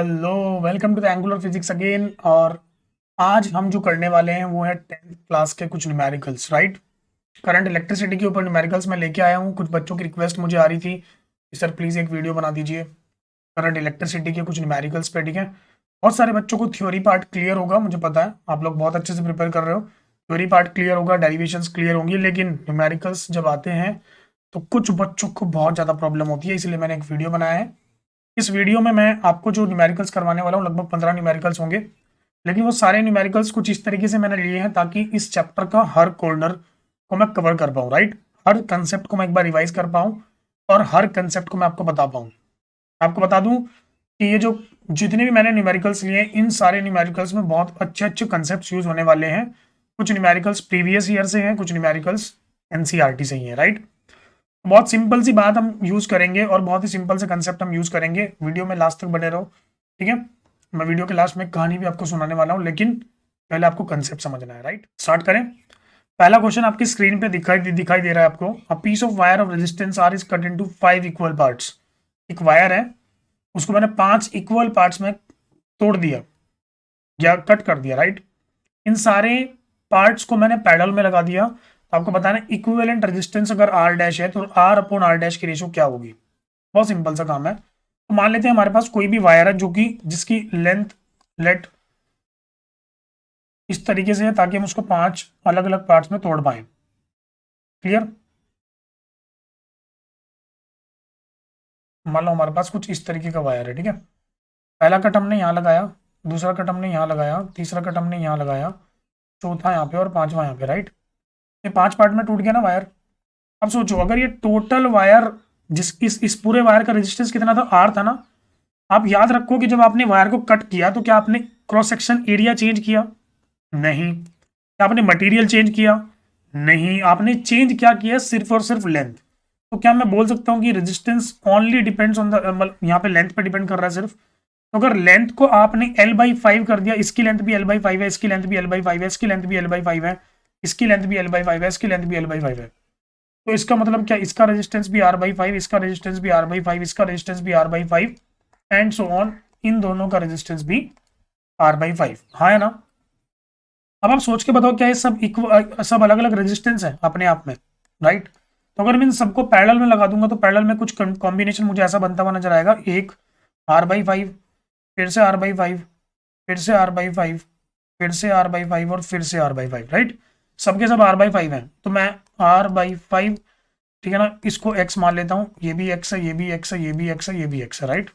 Hello, welcome to the angular physics again. और आज हम जो करने वाले हैं वो है 10th क्लास के कुछ न्यूमेरिकल्स, राइट। करंट इलेक्ट्रिसिटी के ऊपर न्यूमेरिकल्स मैं लेके आया हूँ। कुछ बच्चों की रिक्वेस्ट मुझे आ रही थी कि सर प्लीज़ एक वीडियो बना दीजिए करंट इलेक्ट्रिसिटी के कुछ न्यूमेरिकल्स पे, ठीक है। बहुत सारे बच्चों को थ्योरी पार्ट क्लियर होगा, मुझे पता है आप लोग बहुत अच्छे से प्रिपेयर कर रहे हो। थ्योरी पार्ट क्लियर होगा, डेरिवेशंस क्लियर होंगी, लेकिन न्यूमेरिकल्स जब आते हैं तो कुछ बच्चों को बहुत ज़्यादा प्रॉब्लम होती है, इसलिए मैंने एक वीडियो बनाया है। इस वीडियो में मैं आपको जो न्यूमेरिकल्स करवाने वाला हूँ लगभग 15 न्यूमेरिकल्स होंगे, लेकिन वो सारे न्यूमेरिकल्स कुछ इस तरीके से मैंने लिए हैं ताकि इस चैप्टर का हर कॉर्नर को मैं कवर कर पाऊँ, राइट। हर कंसेप्ट को मैं एक बार रिवाइज कर पाऊँ और हर कंसेप्ट को मैं आपको बता पाऊँ। आपको बता दूं कि ये जो जितने भी मैंने न्यूमेरिकल्स लिए हैं, इन सारे न्यूमेरिकल्स में बहुत अच्छे अच्छे कंसेप्ट यूज होने वाले हैं। कुछ न्यूमेरिकल्स प्रीवियस ईयर से हैं, कुछ न्यूमेरिकल्स एनसीईआरटी से ही हैं, राइट। बहुत सिंपल सी बात हम यूज करेंगे और बहुत ही सिंपल से कंसेप्ट हम यूज करेंगे। वीडियो में लास्ट तक बने रहो, ठीक है। मैं वीडियो के लास्ट में कहानी भी आपको सुनाने वाला हूँ, लेकिन पहले आपको कंसेप्ट समझना है, राइट। स्टार्ट करें। पहला क्वेश्चन आपकी स्क्रीन पे दिखाई दे रहा है आपको। A piece of wire of resistance R is cut into 5 equal parts. एक वायर है, उसको मैंने 5 इक्वल पार्ट्स में तोड़ दिया या कट कर दिया, राइट। इन सारे पार्ट्स को मैंने पैडल में लगा दिया। तो आपको बताना इक्विवेलेंट रेजिस्टेंस अगर आर डैश है तो आर अपॉन आर डैश की रेशो क्या होगी। बहुत सिंपल सा काम है। तो मान लेते हैं हमारे पास कोई भी वायर है जो कि जिसकी लेंथ लेट इस तरीके से है ताकि हम उसको 5 अलग अलग पार्ट्स में तोड़ पाए। क्लियर। मान लो हमारे पास कुछ इस तरीके का वायर है, ठीक है। पहला कट हमने यहाँ लगाया, दूसरा कट हमने यहाँ लगाया, तीसरा कट हमने यहाँ लगाया, चौथा यहाँ पे और पांचवा यहाँ पे, राइट। ये 5 पार्ट में टूट गया ना वायर। अब सोचो अगर ये टोटल वायर इस पूरे वायर का रेजिस्टेंस कितना था, आर था ना। आप याद रखो कि जब आपने वायर को कट किया तो क्या आपने क्रॉस सेक्शन एरिया चेंज किया? नहीं। क्या आपने मटेरियल चेंज किया? नहीं। आपने चेंज क्या किया? सिर्फ और सिर्फ लेंथ। तो क्या मैं बोल सकता हूं कि resistance only depends on the, यहाँ पे लेंथ पे डिपेंड कर रहा है सिर्फ। तो अगर लेंथ को आपने L/5 कर दिया, इसकी लेंथ भी L/5 है, इसकी लेंथ भी L/5 है, इसकी लेंथ भी L/5 है, इसकी लेंथ भी L/5 है, इसकी लेंथ भी L/5 है, तो इसका मतलब क्या, इसका रेजिस्टेंस भी R/5, इसका रेजिस्टेंस भी R/5, इसका रेजिस्टेंस भी R/5 एंड सो ऑन। इन दोनों का रेजिस्टेंस भी R/5, हाँ है ना। अब आप सोच के बताओ क्या ये सब अलग अलग रेजिस्टेंस है अपने आप में, राइट। तो अगर मैं इन सबको पैरेलल में लगा दूंगा तो पैरेलल में कुछ कॉम्बिनेशन मुझे ऐसा बनता हुआ नजर आएगा। एक R/5, फिर से R/5, फिर से R/5, फिर से R/5 और फिर से R/5, राइट। सबके सब R/5 हैं, तो मैं R/5, ठीक है ना, इसको x मान लेता हूं। ये भी x है, ये भी x है, ये भी x है, ये भी x है, राइट।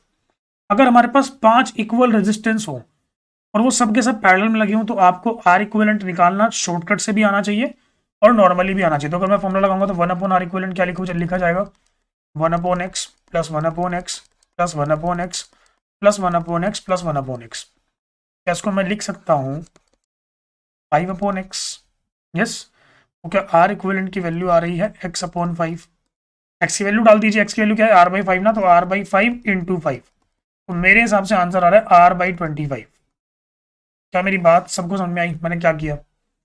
अगर हमारे पास 5 इक्वल रेजिस्टेंस हो और वो सब के सब पैरेलल में लगे हों तो आपको R इक्विवेलेंट निकालना शॉर्टकट से भी आना चाहिए और नॉर्मली भी आना चाहिए। तो अगर मैं फॉर्मुला लगाऊंगा तो 1/R इक्विवेलेंट क्या लिखा जाएगा? 1/x plus 1/x plus 1/x plus 1/x plus 1/x। क्या इसको मैं लिख सकता हूँ 5/x? यस। तो क्या R इक्विवेलेंट की वैल्यू आ रही है x/5। x की वैल्यू डाल दीजिए। x की वैल्यू क्या है? R/5 ना, तो R/5 इंटू 5। तो मेरे हिसाब से आंसर आ रहा है R/25। क्या मेरी बात सबको समझ में आई? मैंने क्या किया?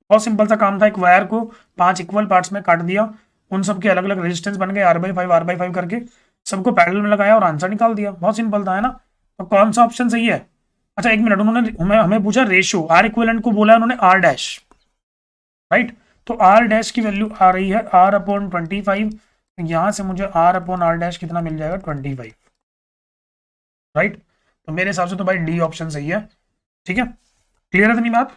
बहुत सिंपल सा काम था। एक वायर को 5 इक्वल पार्ट्स में काट दिया, उन सबके अलग अलग रेजिस्टेंस बन गए R/5 करके, सबको पैरेलल में लगाया और आंसर निकाल दिया। बहुत सिंपल था, है ना। तो कौन सा ऑप्शन सही है? अच्छा एक मिनट, उन्होंने हमें पूछा रेशियो, आर इक्विवेलेंट को बोला उन्होंने R डैश, राइट। तो R डैश की वैल्यू आ रही है R/25। यहां से मुझे R/R डैश कितना मिल जाएगा? 25, राइट। तो मेरे हिसाब से तो भाई डी ऑप्शन सही है, ठीक है। क्लियर है इतनी बात?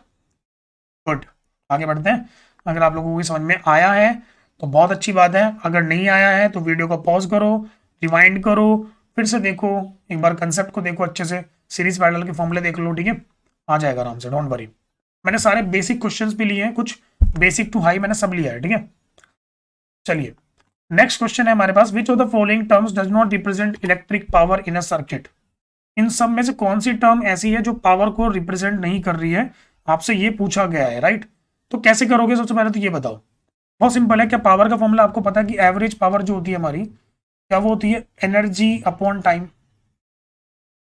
गुड। आगे बढ़ते हैं। अगर आप लोगों को समझ में आया है तो बहुत अच्छी बात है, अगर नहीं आया है तो वीडियो को पॉज करो, रिवाइंड करो, फिर से देखो, एक बार कंसेप्ट को देखो अच्छे से, सीरीज पैरेलल के फॉर्मूले देख लो, ठीक है। आ जाएगा आराम से, डोंट वरी। मैंने सारे बेसिक क्वेश्चंस भी लिए हैं, कुछ बेसिक टू हाई मैंने सब लिया है, ठीक है। चलिए नेक्स्ट क्वेश्चन है हमारे पास, which of the following terms does not represent electric power in a circuit. इन सब में से कौन सी टर्म ऐसी है जो पावर को रिप्रेजेंट नहीं कर रही है? आपसे ये पूछा गया है, राइट। तो कैसे करोगे? सबसे पहले तो ये बताओ। बहुत सिंपल है। क्या पावर का फॉर्मूला आपको पता है कि एवरेज पावर जो होती है हमारी, क्या वो होती है एनर्जी अपॉन टाइम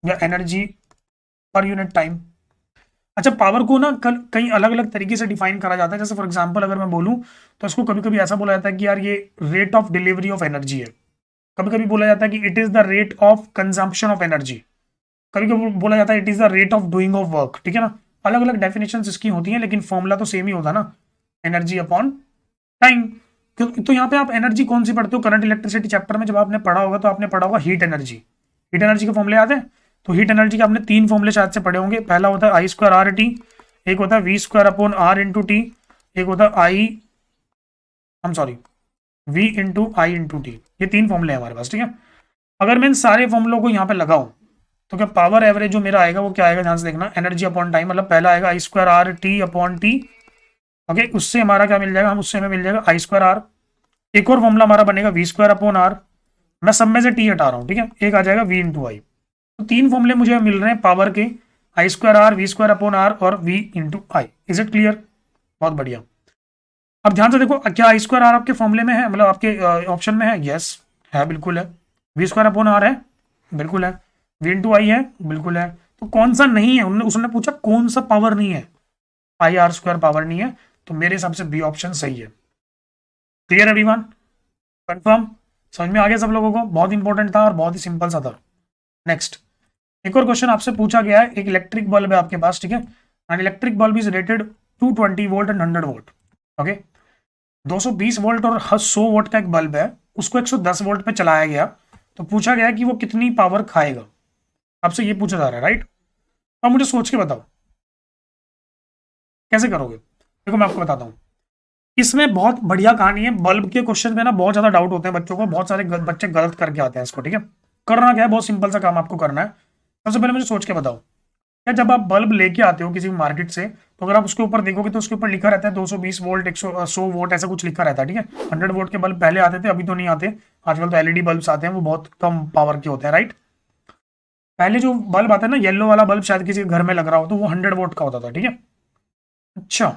या एनर्जी पर यूनिट टाइम? अच्छा पावर को ना कई अलग अलग तरीके से डिफाइन करा जाता है। जैसे फॉर एग्जांपल अगर मैं बोलूं तो इसको कभी कभी ऐसा बोला जाता है कि यार ये rate of delivery of energy है। कभी कभी बोला जाता है कि it is the rate of consumption of energy. कभी कभी बोला जाता है it is the rate of doing of work, ठीक है ना। अलग अलग डेफिनेशन इसकी होती हैं, लेकिन फॉर्मूला तो सेम ही होता ना, एनर्जी अपॉन टाइम। तो यहाँ पे आप एनर्जी कौन सी पढ़ते हो, करंट इलेक्ट्रिसिटी चैप्टर में जब आपने पढ़ा होगा तो आपने पढ़ा होगा हीट एनर्जी। हीट एनर्जी के फॉर्मूले याद है? तो हीट एनर्जी के आपने 3 फॉर्मूले शायद से पढ़े होंगे। पहला होता है आई स्क्वायर आर टी, एक होता है V square upon R into T, एक होता है V into I into T. ये 3 फॉर्मूले हैं हमारे पास, ठीक है। अगर मैं इन सारे फॉर्मूलों को यहाँ पे लगाऊं तो क्या पावर एवरेज जो मेरा आएगा वो क्या आएगा, ध्यान से देखना, एनर्जी अपॉन टाइम। मतलब पहला आएगा I square R T upon T, okay, उससे हमारा क्या मिल जाएगा, हम उससे हमें मिल जाएगा आई स्क्वायर आर। एक और फॉर्मूला हमारा बनेगा वी स्क्वायर अपॉन आर, मैं सब में से टी हटा रहा हूँ, ठीक है, एक आ जाएगा वी इंटू आई। तो 3 फॉर्मूले मुझे मिल रहे हैं पावर के, I square R, V square upon R और V into I. Is it clear? बहुत बढ़िया। अब ध्यान से देखो, क्या आई स्क्वायर आर आपके फॉर्मूले में है, मतलब आपके ऑप्शन में है? यस है, बिल्कुल है। वी स्क्वायर अपॉन आर है, बिल्कुल है। वी इंटू आई है, बिल्कुल है। तो कौन सा नहीं है, उसने पूछा कौन सा पावर नहीं है, आई आर स्क्वायर पावर नहीं है, तो मेरे हिसाब से बी ऑप्शन सही है। Clear everyone? कंफर्म? समझ में आ गया सब लोगों को? बहुत इंपॉर्टेंट था और बहुत ही सिंपल सा था। नेक्स्ट, एक और क्वेश्चन आपसे पूछा गया है। एक इलेक्ट्रिक बल्ब है आपके पास, ठीक है, and electric bulb is rated 220 volt and 100 volt, okay. 220 volt और 100 वोल्ट का एक बल्ब है, उसको 110 वोल्ट पे चलाया गया, तो पूछा गया कि वो कितनी पावर खाएगा, आपसे ये पूछा जा रहा है, राइट। तो आप मुझे सोच के बताओ कैसे करोगे। देखो मैं आपको बताता हूँ, इसमें बहुत बढ़िया कहानी है। बल्ब के क्वेश्चन में ना बहुत ज्यादा डाउट होते हैं बच्चों को, बहुत सारे बच्चे गलत करके आते हैं इसको, ठीक है। करना क्या है, बहुत सिंपल सा काम आपको करना है। सबसे पहले मुझे सोच के बताओ, क्या जब आप बल्ब लेके आते हो किसी मार्केट से, तो अगर आप उसके ऊपर देखोगे तो उसके ऊपर लिखा रहता है 220 वोल्ट, 100 वोल्ट, ऐसा कुछ लिखा रहता है, ठीक है। 100 वोल्ट के बल्ब पहले आते थे, अभी तो नहीं आते। आजकल तो एलईडी बल्ब आते हैं, वो बहुत कम पावर के होते हैं, राइट। पहले जो बल्ब आता है ना, येलो वाला बल्ब, शायद किसी के घर में लग रहा हो, तो वो 100 वोल्ट का होता था, ठीक है। अच्छा,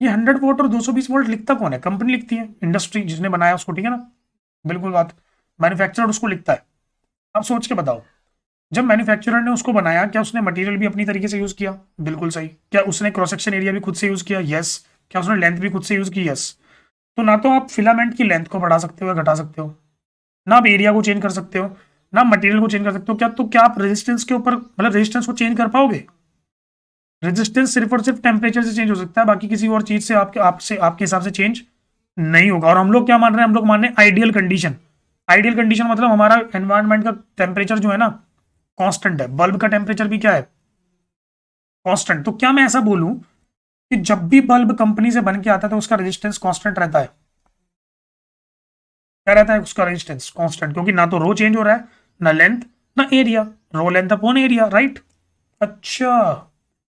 ये 100 वोल्ट और 220 वोल्ट लिखता कौन है? कंपनी लिखती है, इंडस्ट्री जिसने बनाया उसको, ठीक है ना। बिल्कुल बात, मैन्युफैक्चरर उसको लिखता है। आप सोच के बताओ, जब मैन्युफैक्चरर ने उसको बनाया, क्या उसने मटेरियल भी अपनी तरीके से यूज किया? बिल्कुल सही। क्या उसने क्रॉस सेक्शन एरिया भी खुद से यूज किया? यस। क्या उसने लेंथ भी खुद से यूज की? यस। तो ना तो आप फिलामेंट की लेंथ को बढ़ा सकते हो या घटा सकते हो, ना आप एरिया को चेंज कर सकते हो, ना मटेरियल को चेंज कर सकते हो। क्या आप रेजिस्टेंस के ऊपर, मतलब रेजिस्टेंस को चेंज कर पाओगे? रेजिस्टेंस सिर्फ और सिर्फ टेम्परेचर से चेंज हो सकता है, बाकी किसी और चीज से आपके हिसाब से चेंज नहीं होगा। और हम लोग क्या मान रहे हैं, हम लोग मान रहे हैं आइडियल कंडीशन। आइडियल कंडीशन मतलब हमारा एनवायरनमेंट का टेम्परेचर जो है ना कांस्टेंट है, बल्ब का टेम्परेचर भी क्या है, कांस्टेंट। तो क्या मैं ऐसा बोलूं कि जब भी बल्ब कंपनी से बन के आता है तो उसका रेजिस्टेंस कांस्टेंट रहता है? क्या रहता है उसका रेजिस्टेंस? कांस्टेंट, क्योंकि ना तो रो चेंज हो रहा है, ना लेंथ, ना एरिया। रो लेंथ अपॉन एरिया, राइट। अच्छा,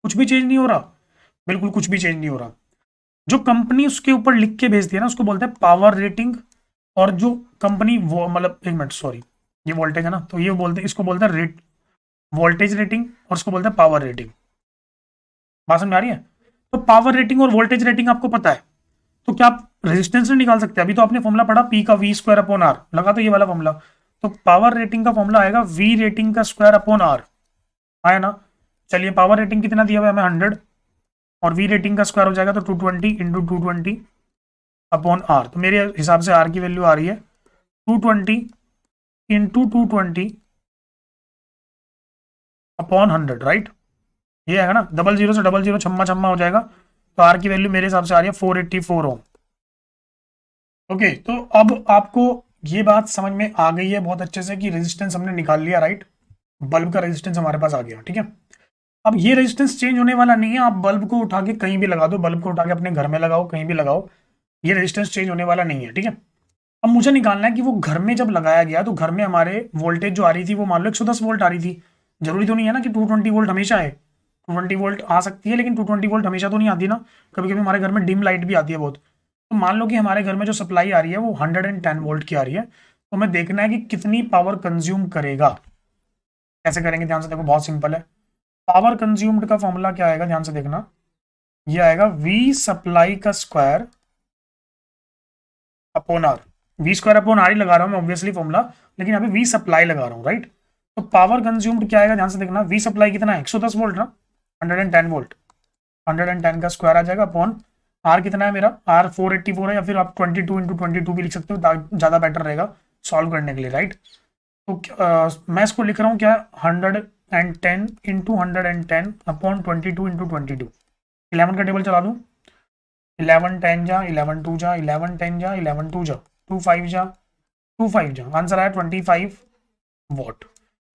कुछ भी चेंज नहीं हो रहा? बिल्कुल कुछ भी चेंज नहीं हो रहा। जो कंपनी उसके ऊपर लिख के भेजती है ना, उसको बोलते हैं पावर रेटिंग। और जो कंपनी वो, मतलब एक मिनट सॉरी, ये वोल्टेज है ना, तो ये बोलते हैं, इसको बोलते हैं रेट, वोल्टेज रेटिंग, और इसको बोलते हैं पावर रेटिंग। बात समझ आ रही है? तो पावर रेटिंग और वोल्टेज रेटिंग आपको पता है, तो क्या आप रेजिस्टेंस नहीं निकाल सकते? अभी तो आपने फॉर्मूला पढ़ा, पी का वी स्क्वायर अपॉन आर, लगा तो ये वाला फॉर्मूला। तो पावर रेटिंग का फॉर्मूला आएगा वी रेटिंग का स्क्वायर अपॉन आर, आया ना। चलिए, पावर रेटिंग कितना दिया हुआ है हमें, 100, और वी रेटिंग का स्क्वायर हो जाएगा तो 220 इंटू 220 अपॉन आर। तो मेरे हिसाब से आर की वैल्यू आ रही है 220 इंटू 220 अपॉन 100, राइट। ये है ना, डबल जीरो से डबल जीरो छम्मा छम्मा हो जाएगा, तो आर की वैल्यू मेरे हिसाब से आ रही है 484 ओम। ओके, तो अब आपको ये बात समझ में आ गई है बहुत अच्छे से कि रेजिस्टेंस हमने निकाल लिया, राइट। बल्ब का रेजिस्टेंस हमारे पास आ गया, ठीक है। अब ये रेजिस्टेंस चेंज होने वाला नहीं है, आप बल्ब को उठा के कहीं भी लगा दो, बल्ब को उठा के अपने घर में लगाओ, कहीं भी लगाओ, ये रेजिस्टेंस चेंज होने वाला नहीं है, ठीक है। अब मुझे निकालना है कि वो घर में जब लगाया गया तो घर में हमारे वोल्टेज जो आ रही थी वो मान लो 110 वोल्ट आ रही थी। जरूरी तो नहीं है ना कि 220 वोल्ट हमेशा है, 220 वोल्ट आ सकती है, लेकिन 220 वोल्ट हमेशा तो नहीं आती ना, कभी कभी हमारे घर में डिम लाइट भी आती है बहुत। तो मान लो कि हमारे घर में जो सप्लाई आ रही है वो 110 वोल्ट की आ रही है, तो हमें देखना है कि कितनी पावर कंज्यूम करेगा। कैसे करेंगे, ध्यान से देखो, बहुत सिंपल है। पावर कंज्यूम्ड का फॉर्मूला क्या आएगा, ध्यान से देखना, ये आएगा वी सप्लाई का square upon R. V square upon R ही लगा रहा हूं मैं ऑब्वियसली फॉर्मूला, लेकिन अभी वी सप्लाई लगा रहा हूं, राइट। तो पावर कंज्यूम्ड क्या आएगा, ध्यान से देखना, वी सप्लाई कितना है, 110 वोल्ट ना, 110 वोल्ट, 110 का स्क्वायर आ जाएगा अपॉन आर कितना है मेरा, आर 484 है, या फिर आप 22 इंटू 22 भी लिख सकते हो, ज्यादा बेटर रहेगा सॉल्व करने के लिए, राइट। तो मैं इसको लिख रहा हूँ क्या, एंड 10 इंटू 110 अपॉन 22 इंटू 22। 11 का टेबल चला दूँ, 11 10 जा, 11 2 जा, 11 10 जा, 11 2 जा, 2 5 जा, 2 5 जा, आंसर आया 25 वॉट।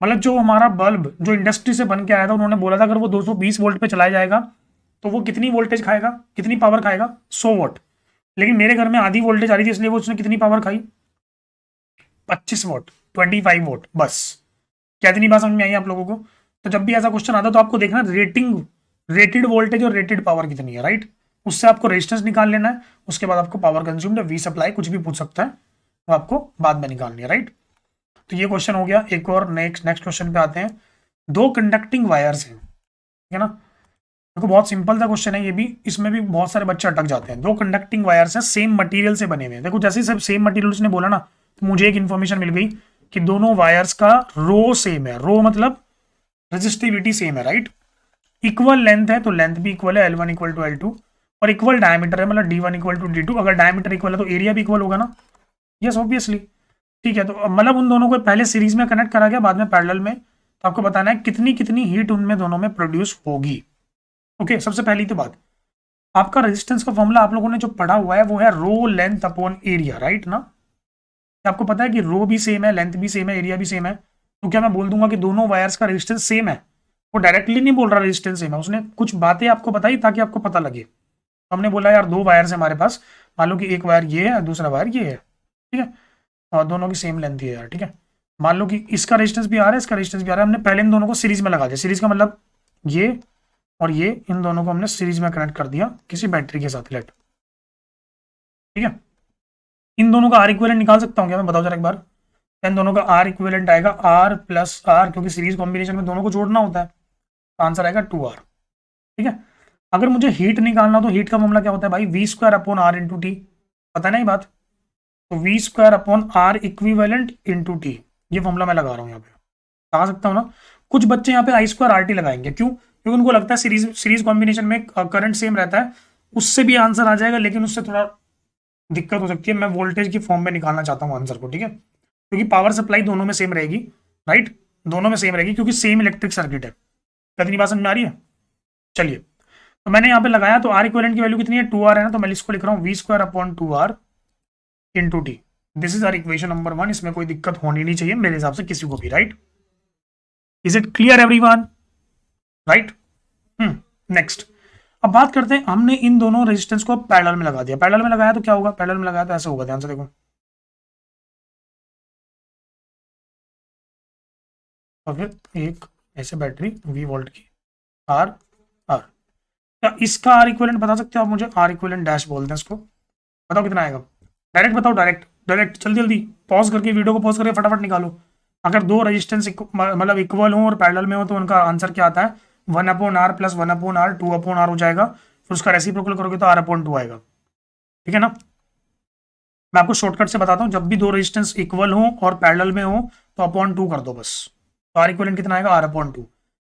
मतलब जो हमारा बल्ब जो इंडस्ट्री से बन के आया था, उन्होंने बोला था अगर वो 220 वोल्ट पे चलाया जाएगा तो वो कितनी वोल्टेज खाएगा, कितनी पावर खाएगा, 100 वॉट। लेकिन मेरे घर में आधी वोल्टेज आ रही थी, इसलिए वो उसने कितनी पावर खाई, 25 वॉट, 25 वोट। बस क्या इतनी बात समझ में आई आप लोगों को? तो जब भी ऐसा क्वेश्चन आता है तो आपको देखना रेटिंग, रेटेड वोल्टेज और रेटेड पावर कितनी है, राइट। उससे आपको रेजिस्टेंस निकाल लेना है, उसके बाद आपको पावर कंज्यूम्ड, वी सप्लाई, कुछ भी पूछ सकता है, वो आपको बाद में निकालनी है, राइट। तो ये क्वेश्चन हो गया। एक और नेक्स्ट क्वेश्चन पे आते हैं। दो कंडक्टिंग वायर्स हैं, ठीक है ना। देखो बहुत सिंपल सा क्वेश्चन है ये भी, इसमें भी बहुत सारे बच्चे अटक जाते हैं। दो कंडक्टिंग वायर्स हैं, सेम मटेरियल से बने हुए हैं। देखो जैसे सब सेम मटेरियल उसने बोला ना, तो मुझे एक इन्फॉर्मेशन मिल गई कि दोनों वायर्स का रो सेम है। रो मतलब रेजिस्टिविटी सेम है, राइट। इक्वल लेंथ है तो लेंथ भी इक्वल है, L1 इक्वल टू L2, और इक्वल डायमीटर है, मतलब D1 इक्वल टू D2। अगर डायमीटर इक्वल है तो एरिया भी इक्वल होगा ना, यस ऑब्वियसली। ठीक है, तो मतलब उन दोनों को पहले सीरीज में कनेक्ट करा गया, बाद में पैरेलल में। तो आपको बताना है कितनी कितनी हीट उनमें दोनों में प्रोड्यूस होगी। ओके, सबसे पहली तो बात, आपका रेजिस्टेंस का फॉर्मूला आप लोगों ने जो पढ़ा हुआ है वो है रो लेंथ अपॉन एरिया, राइट ना। आपको पता है कि रो भी सेम है, लेंथ भी सेम है, एरिया भी सेम है। तो क्या मैं बोल दूंगा कि दोनों वायर्स का रेजिस्टेंस सेम है? वो डायरेक्टली नहीं बोल रहा रेजिस्टेंस सेम है, उसने कुछ बातें आपको बताई ताकि आपको पता लगे। तो हमने बोला यार दो वायर्स है हमारे पास, मान लो कि एक वायर ये है, दूसरा वायर ये है, ठीक है, और दोनों की सेम लेंथ ही है यार, ठीक है। मान लो कि इसका रेजिस्टेंस भी आ रहा है, इसका रेजिस्टेंस भी आ रहा है। हमने पहले इन दोनों को सीरीज में लगा दिया। सीरीज का मतलब ये और ये, इन दोनों को हमने सीरीज में कनेक्ट कर दिया किसी बैटरी के साथ, लेट, ठीक है। इन दोनों का आर इक्विवेलेंट निकाल सकता हूँ क्या मैं, बताओ जरा एक बार। इन दोनों का आर इक्विवेलेंट आएगा आर प्लस आर, क्योंकि सीरीज कॉम्बिनेशन में दोनों को जोड़ना होता है। तो आंसर आएगा 2R, ठीक है। अगर मुझे हीट निकालना तो हीट का मामला क्या होता है भाई, V square upon R into T, पता नहीं बात। तो V square upon R equivalent into T, ये फॉर्मूला मैं लगा रहा हूँ यहाँ पे, लगा सकता हूँ ना। कुछ बच्चे यहाँ पे आई स्क्वायर आर टी लगाएंगे, क्यों? क्योंकि उनको लगता है सीरीज कॉम्बिनेशन में करंट सेम रहता है, उससे भी आंसर आ जाएगा, लेकिन उससे थोड़ा दिक्कत हो सकती है। मैं वोल्टेज की फॉर्म में निकालना चाहता हूँ आंसर को, ठीक है, क्योंकि पावर सप्लाई दोनों में सेम रहेगी, राइट, दोनों में सेम रहेगी, क्योंकि सेम इलेक्ट्रिक सर्किट है। कितनी बात समझ में आ रही है? चलिए, तो मैंने यहाँ पे लगाया, तो आर इक्विवेलेंट की वैल्यू कितनी है, 2R है ना, तो मैं इसको लिख रहा हूँ V square upon 2R into T. This is our equation number 1। इसमें कोई दिक्कत होनी नहीं चाहिए मेरे हिसाब से किसी को भी, right. Is it clear everyone, right. Next, अब बात करते हैं, हमने इन दोनों रेजिस्टेंस को पैरेलल में लगा दिया। पैरेलल में लगाया तो क्या होगा, पैरेलल में लगाया तो ऐसा होगा, ध्यान से देखो। और फिर एक ऐसे बैटरी V वोल्ट की, आर आर, क्या इसका आर इक्विवेलेंट बता सकते हो आप मुझे? आर इक्विवेलेंट डैश बोलते हैं इसको, बताओ कितना आएगा, डायरेक्ट बताओ, डायरेक्ट डायरेक्ट, जल्दी जल्दी पॉज करके, वीडियो को पॉज करके फटाफट निकालो। अगर दो रेजिस्टेंस मतलब इक्वल हो और पैरेलल में हो तो उनका आंसर क्या आता है, 1/R प्लस 1/R 2/R हो जाएगा। फिर उसका रेसिप्रोकल करोगे तो R/2 आएगा, ठीक है ना। मैं आपको शॉर्टकट से बताता हूँ, जब भी दो रेजिस्टेंस इक्वल हो और पैरेलल में हो तो अपॉन 2 कर दो बस। तो आर इक्विवेलेंट कितना आएगा, R/2।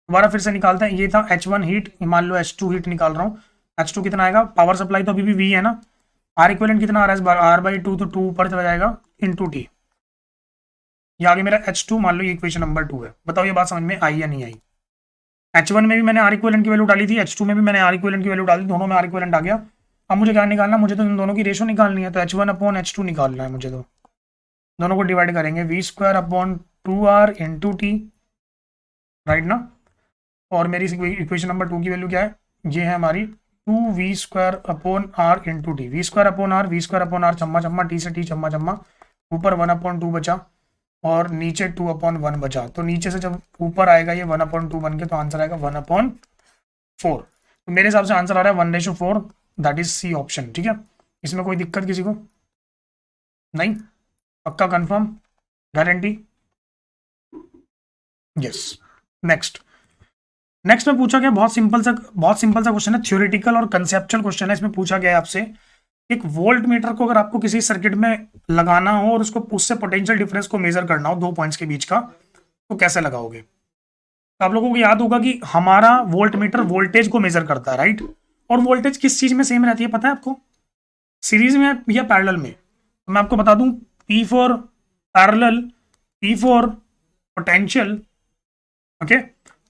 दोबारा फिर से निकालते हैं, ये था H1 हीट, मान लो H2 हीट निकाल रहा हूँ। H2 कितना आएगा, पावर सप्लाई तो अभी भी V है ना, आर इक्विवेलेंट कितना आ रहा है इस बार, R/2, तो 2 ऊपर चला जाएगा इंटू टी। ये आगे मेरा H2, मान लो ये इक्वेशन नंबर 2 है। बताओ ये बात समझ में आई या नहीं आई? H1 में भी मैंने आर इक्विवेलेंट की वैल्यू डाली थी, H2 में भी मैंने आर इक्विवेलेंट की वैल्यू डाली, दोनों में आर इक्विवेलेंट आ गया। अब मुझे क्या निकालना, मुझे तो इन दोनों की रेशो निकालनी है, तो H1 अपॉन H2 निकालना है मुझे। तो दोनों को डिवाइड करेंगे, V square upon 2R into T, right ना। और मेरी इक्वेशन नंबर 2 की वैल्यू क्या है, ये है हमारी 2V square upon R into T. V square upon R, V square upon R, चम्मा चम्मा, टी से टी चम्मा चम्मा, ऊपर 1/2 बचा और नीचे 2/1 बचा। तो नीचे से जब ऊपर आएगा ये 1/2 बन के, तो आंसर आएगा 1/4। तो मेरे हिसाब से आंसर आ रहा है 1/4, दैट इज सी ऑप्शन, ठीक है। इसमें कोई दिक्कत किसी को नहीं, पक्का कंफर्म, गारंटी, यस। नेक्स्ट में पूछा गया बहुत सिंपल सा क्वेश्चन है, थ्योरेटिकल और कंसेप्चुअल क्वेश्चन है। इसमें पूछा गया है आपसे, एक वोल्ट मीटर को अगर आपको किसी सर्किट में लगाना हो और उसको उससे पोटेंशियल डिफरेंस को मेजर करना हो दो पॉइंट्स के बीच का, तो कैसे लगाओगे? तो आप लोगों को याद होगा कि हमारा वोल्ट मीटर वोल्टेज को मेजर करता है, राइट। और वोल्टेज किस चीज में सेम रहती है पता है आपको, सीरीज में या पैरेलल में? तो मैं आपको बता दूं, P for parallel, P for potential, okay.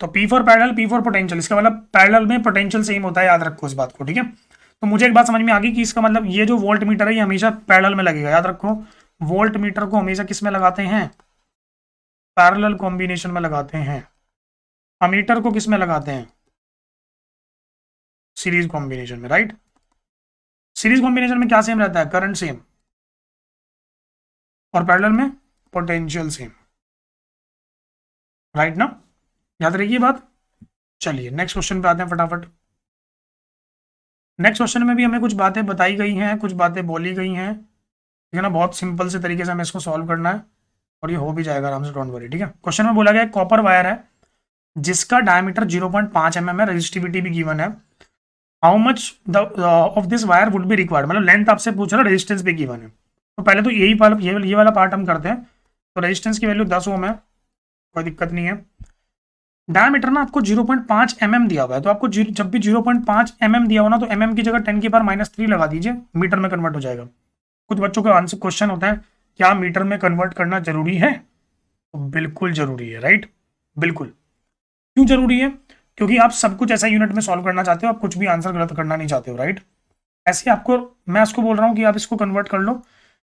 तो P for parallel, P for potential, इसका मतलब पैरेलल में पोटेंशियल सेम होता है, याद रखो इस बात को, ठीक है। तो मुझे एक बात समझ में आ गई कि इसका मतलब ये जो वोल्ट मीटर है ये हमेशा पैरेलल में लगेगा, याद रखो। वोल्ट मीटर को हमेशा किस में लगाते हैं? पैरेलल कॉम्बिनेशन में लगाते हैं। अमीटर को किस में लगाते हैं? सीरीज कॉम्बिनेशन में, राइट। सीरीज कॉम्बिनेशन में क्या सेम रहता है? करंट सेम, और पैरेलल में पोटेंशियल सेम, राइट ना, याद रखिए बात। चलिए नेक्स्ट क्वेश्चन पे आते हैं फटाफट। नेक्स्ट क्वेश्चन में भी हमें कुछ बातें बताई गई हैं, कुछ बातें बोली गई हैं, ठीक है ना। बहुत सिंपल से तरीके से हमें इसको सॉल्व करना है और ये हो भी जाएगा आराम से, डोंट वरी, ठीक है। क्वेश्चन में बोला गया कॉपर वायर है जिसका डायमीटर 0.5 mm है, रेजिस्टिविटी भी गिवन है। How much of this wire would be required, मतलब लेंथ आपसे पूछ रहा है, रेजिस्टेंस भी गिवन है। तो पहले तो ये वाला पार्ट हम करते हैं। तो रेजिस्टेंस की वैल्यू 10 ओम है, कोई दिक्कत नहीं है। डायमीटर ना आपको 0.5 mm दिया हुआ है, तो आपको जब भी 0.5 mm दिया हो ना, तो mm की जगह 10⁻³ लगा दीजिए, मीटर में कन्वर्ट हो जाएगा। कुछ बच्चों का आंसर क्वेश्चन होता है क्या मीटर में कन्वर्ट करना जरूरी है? तो बिल्कुल जरूरी है, राइट, बिल्कुल। क्यों जरूरी है? क्योंकि आप सब कुछ ऐसा यूनिट में सॉल्व करना चाहते हो, आप कुछ भी आंसर गलत करना नहीं चाहते हो, राइट। ऐसे आपको, मैं इसको बोल रहा हूँ कि आप इसको कन्वर्ट कर लो।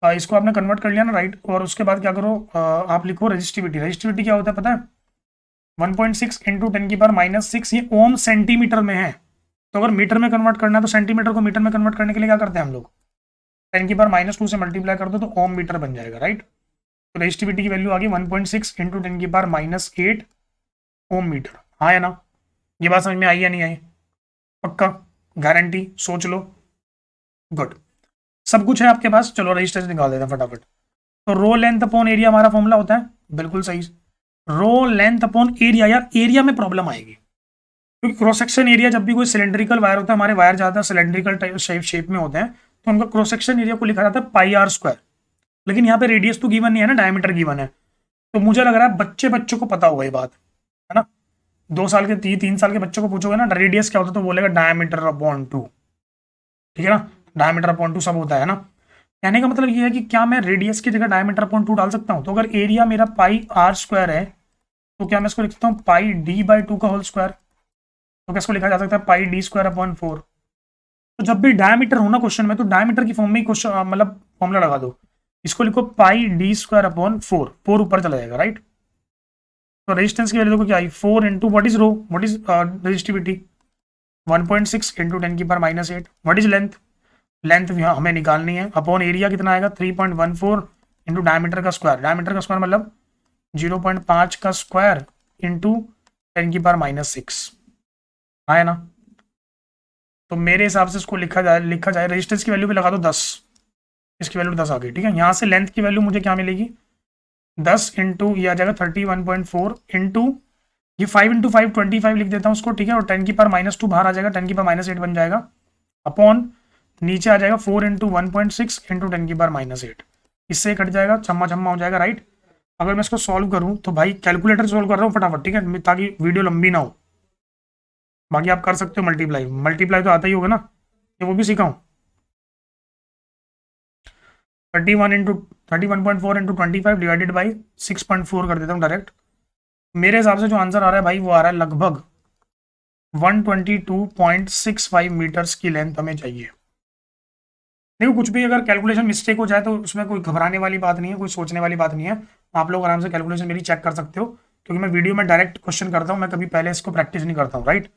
इसको आपने कन्वर्ट कर लिया ना, राइट, और उसके बाद क्या करो, आप लिखो रेजिस्टिविटी। रेजिस्टिविटी क्या होता है पता है? 1.6 इंटू 10⁻⁶, ये ओम सेंटीमीटर में है। तो अगर मीटर में कन्वर्ट करना है तो सेंटीमीटर को मीटर में कन्वर्ट करने के लिए क्या करते हैं हम लोग? 10⁻² से मल्टीप्लाई कर दो तो ओम मीटर बन जाएगा, राइट। तो रेजिस्टिविटी की वैल्यू आ गई 1.6 इंटू 10⁻8 ओम मीटर। हाँ या ना? ये बात समझ में आई या नहीं आई? पक्का, गारंटी, सोच लो। गुड, सब कुछ है आपके पास। चलो रेजिस्टेंस निकाल देते हैं फटाफट। तो रो लेंथ अपॉन एरिया हमारा फॉर्मूला होता है, बिल्कुल सही। रो लेंथ अपॉन एरिया, यार एरिया में प्रॉब्लम आएगी क्योंकि क्रॉस सेक्शन एरिया, जब भी कोई सिलेंड्रिकल वायर होता है, हमारे वायर ज्यादा सिलेंड्रिकल शेप में होते हैं, तो उनका क्रॉस सेक्शन एरिया को लिखा जाता है πr²। लेकिन यहाँ पे रेडियस तो गिवन नहीं है ना, डायमीटर गिवन है। तो मुझे लग रहा है बच्चों को पता होगा ये बात, है ना। 2 साल के 3 साल के बच्चों को पूछोगे ना रेडियस क्या होता है, तो बोलेगा डायमीटर अपॉन 2, ठीक है ना। डायमीटर अपॉन 2 सब होता है ना। कहने का मतलब ये है कि क्या मैं रेडियस की जगह डायमीटर अपॉन 2 डाल सकता हूँ? तो अगर एरिया मेरा πr² है, तो क्या मैं इसको लिख सकता हूँ πd/2 का होल स्क्वायर। तो क्या इसको लिखा जा सकता है πd²/4। तो जब भी डायमीटर हो ना क्वेश्चन में, तो डायमीटर की फॉर्म में ही क्वेश्चन मतलब फॉर्मूला लगा दो। इसको लिखो πd²/4, 4 ऊपर चला जाएगा, राइट। तो रेजिस्टेंस की वैल्यू देखो क्या आई, 4 into what is rho, what is resistivity, 1.6 into 10⁻⁸। What is length, length हमें निकालनी है, अपॉन एरिया कितना आएगा 3.14 इंटू डायमीटर का स्क्वायर। डायमीटर का स्क्वायर मतलब 0.5 का स्क्वायर इंटू 10⁻⁶, है ना। तो मेरे हिसाब से इसको लिखा जाए रेजिस्टेंस की वैल्यू भी लगा दो 10, इसकी वैल्यू 10 आ गई, ठीक है। यहाँ से लेंथ की वैल्यू मुझे क्या मिलेगी, 10 इंटू ये आ जाएगा 31.4 इंटू ये 5 इंटू 5 25 लिख देता हूँ उसको, ठीक है। और 10⁻² बाहर आ जाएगा, 10⁻8 बन जाएगा, अपॉन नीचे आ जाएगा 4 इंटू 1.6 इंटू 10⁻8। इससे कट जाएगा, छम्मा छम्मा हो जाएगा, राइट। अगर मैं इसको सॉल्व करूँ तो भाई कैलकुलेटर सॉल्व कर रहा हूँ फटाफट, ठीक है, ताकि वीडियो लंबी ना हो। बाकी आप कर सकते हो मल्टीप्लाई, मल्टीप्लाई तो आता ही होगा ना, ये वो भी सीखा हूँ। 31.4 इंटू 25 डिवाइडेड बाई 6.4 कर देता हूँ डायरेक्ट। मेरे हिसाब से जो आंसर आ रहा है भाई वो आ रहा है लगभग 122.65 मीटर्स की लेंथ हमें चाहिए। देखो कुछ भी अगर कैलकुलेशन मिस्टेक हो जाए तो उसमें कोई घबराने वाली बात नहीं है, कोई सोचने वाली बात नहीं है। आप लोग आराम से कैलकुलेशन मेरी चेक कर सकते हो, क्योंकि मैं वीडियो में डायरेक्ट क्वेश्चन करता हूँ, मैं कभी पहले इसको प्रैक्टिस नहीं करता हूँ, राइट।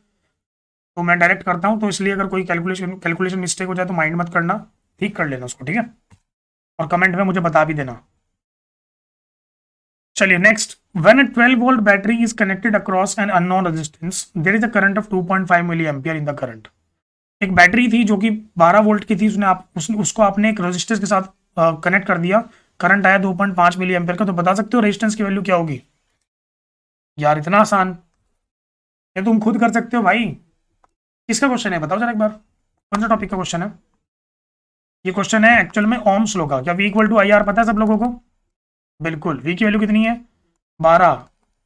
तो मैं डायरेक्ट करता हूँ, तो इसलिए अगर कोई कैलकुलेशन मिस्टेक हो जाए तो माइंड मत करना, ठीक कर लेना उसको, ठीक है। और कमेंट में मुझे बता भी देना। चलिए next, when a 12 volt battery is connected across an unknown resistance there is a current of 2.5 milli ampere in the current. एक बैटरी थी जो कि 12 वोल्ट की थी, उसको आपने एक रेजिस्टेंस के साथ कनेक्ट कर दिया, करंट आया 2.5 मिली एम्पियर का। तो बता सकते हो रेजिस्टेंस की वैल्यू क्या होगी? यार इतना आसान, ये तुम खुद कर सकते हो भाई। किसका क्वेश्चन है बताओ जरा एक बार, कौन सा टॉपिक का क्वेश्चन है? ये क्वेश्चन है एक्चुअल में ओम्स लॉ का। क्या V equal to I R पता है सब लोगों को? बिल्कुल। V की वैल्यू कितनी है 12,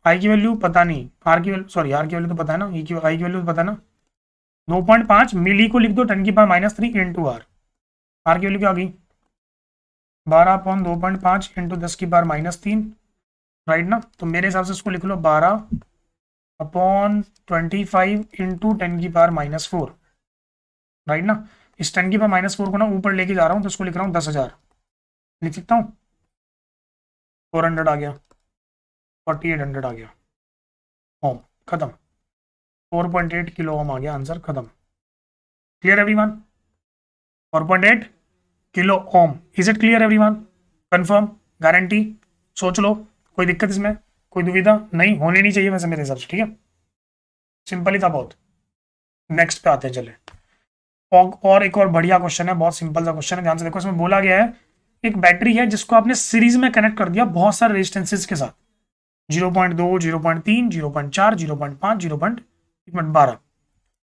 आई की वैल्यू पता नहीं, आर की वैल्यू, सॉरी आर की वैल्यू तो पता है ना, आई की वैल्यू तो पता है ना। 2.5 मिली को लिख दो 10⁻³ इंटू आर। आर की वैल्यू क्या आ गई 12/2.5 इंटू 10⁻³ राइट ना। तो मेरे हिसाब से इसको लिख लो 12 अपॉन 25 इंटू 10⁻⁻4, राइट ना। इस 10⁻⁻4 को ना ऊपर लेके जा रहा हूँ तो इसको लिख रहा हूँ 10,000, लिख सकता हूँ। 400 आ गया, 4800 आ गया ओम, खत्म। 4.8 किलो ओम आ गया, आंसर खत्म। Clear everyone? 4.8 kilo ohm, is it clear everyone? Confirm, guarantee? सोच लो, कोई दिक्कत इसमें, कोई दुविधा नहीं होनी नहीं चाहिए वैसे मेरे हिसाब से, ठीक है। सिंपल ही था बहुत। नेक्स्ट पे आते हैं चले। और एक और बढ़िया क्वेश्चन है, बहुत सिंपल सा क्वेश्चन है, ध्यान से देखो। इसमें बोला गया है एक बैटरी है जिसको आपने सीरीज में कनेक्ट कर दिया बहुत सारे रेजिस्टेंसेस के साथ, 0.2, 0.3, 0.4, 0.5, 0.12।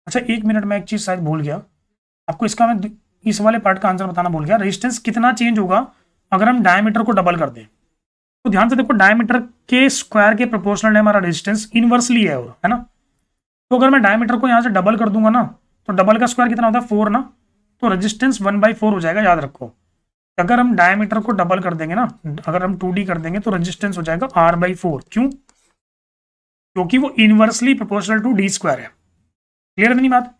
अच्छा एक मिनट में एक चीज शायद भूल गया आपको, इसका मैं इस वाले पार्ट का आंसर बताना भूल गया। रेजिस्टेंस कितना चेंज होगा अगर हम डायमीटर को डबल कर दें? तो ध्यान से देखो, डायमीटर के स्क्वायर के प्रोपोर्शनल है हमारा रेजिस्टेंस, इनवर्सली है ना। तो अगर मैं डायमीटर को यहां से डबल कर दूंगा ना, तो डबल का स्क्वायर कितना होता है? 4 ना। तो रेजिस्टेंस 1/4 हो जाएगा, याद रखो। अगर हम डायमीटर को डबल कर देंगे ना, अगर हम 2D कर देंगे तो रेजिस्टेंस हो जाएगा R/4। क्यों? क्योंकि वो inversely proportional to D square है। क्लियर नहीं बात?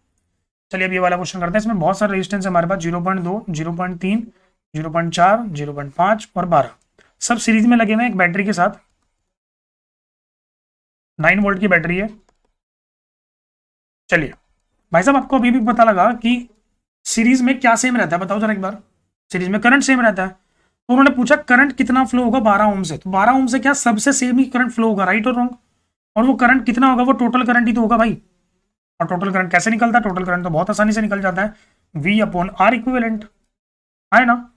चलिए अब ये वाला क्वेश्चन करते हैं। इसमें बहुत सारे रेजिस्टेंस है हमारे पास, 0.2, 0.3, 0.4, 0.5 और 12, सब सीरीज में लगे हुए हैं एक बैटरी के साथ। 9 वोल्ट की बैटरी है। चलिए भाई साहब, आपको अभी भी पता लगा कि सीरीज में क्या सेम रहता है? बताओ जरा एक बार। सीरीज में करंट सेम रहता है। तो उन्होंने पूछा करंट कितना फ्लो होगा 12 ओम से, तो 12 ओम से क्या सबसे सेम ही करंट फ्लो होगा, राइट और रॉन्ग? और वो करंट कितना होगा? वो टोटल करंट ही तो होगा भाई। और टोटल करंट कैसे निकलता है? टोटल करंट तो बहुत आसानी से निकल जाता है, V/R इक्विवेलेंट, है ना।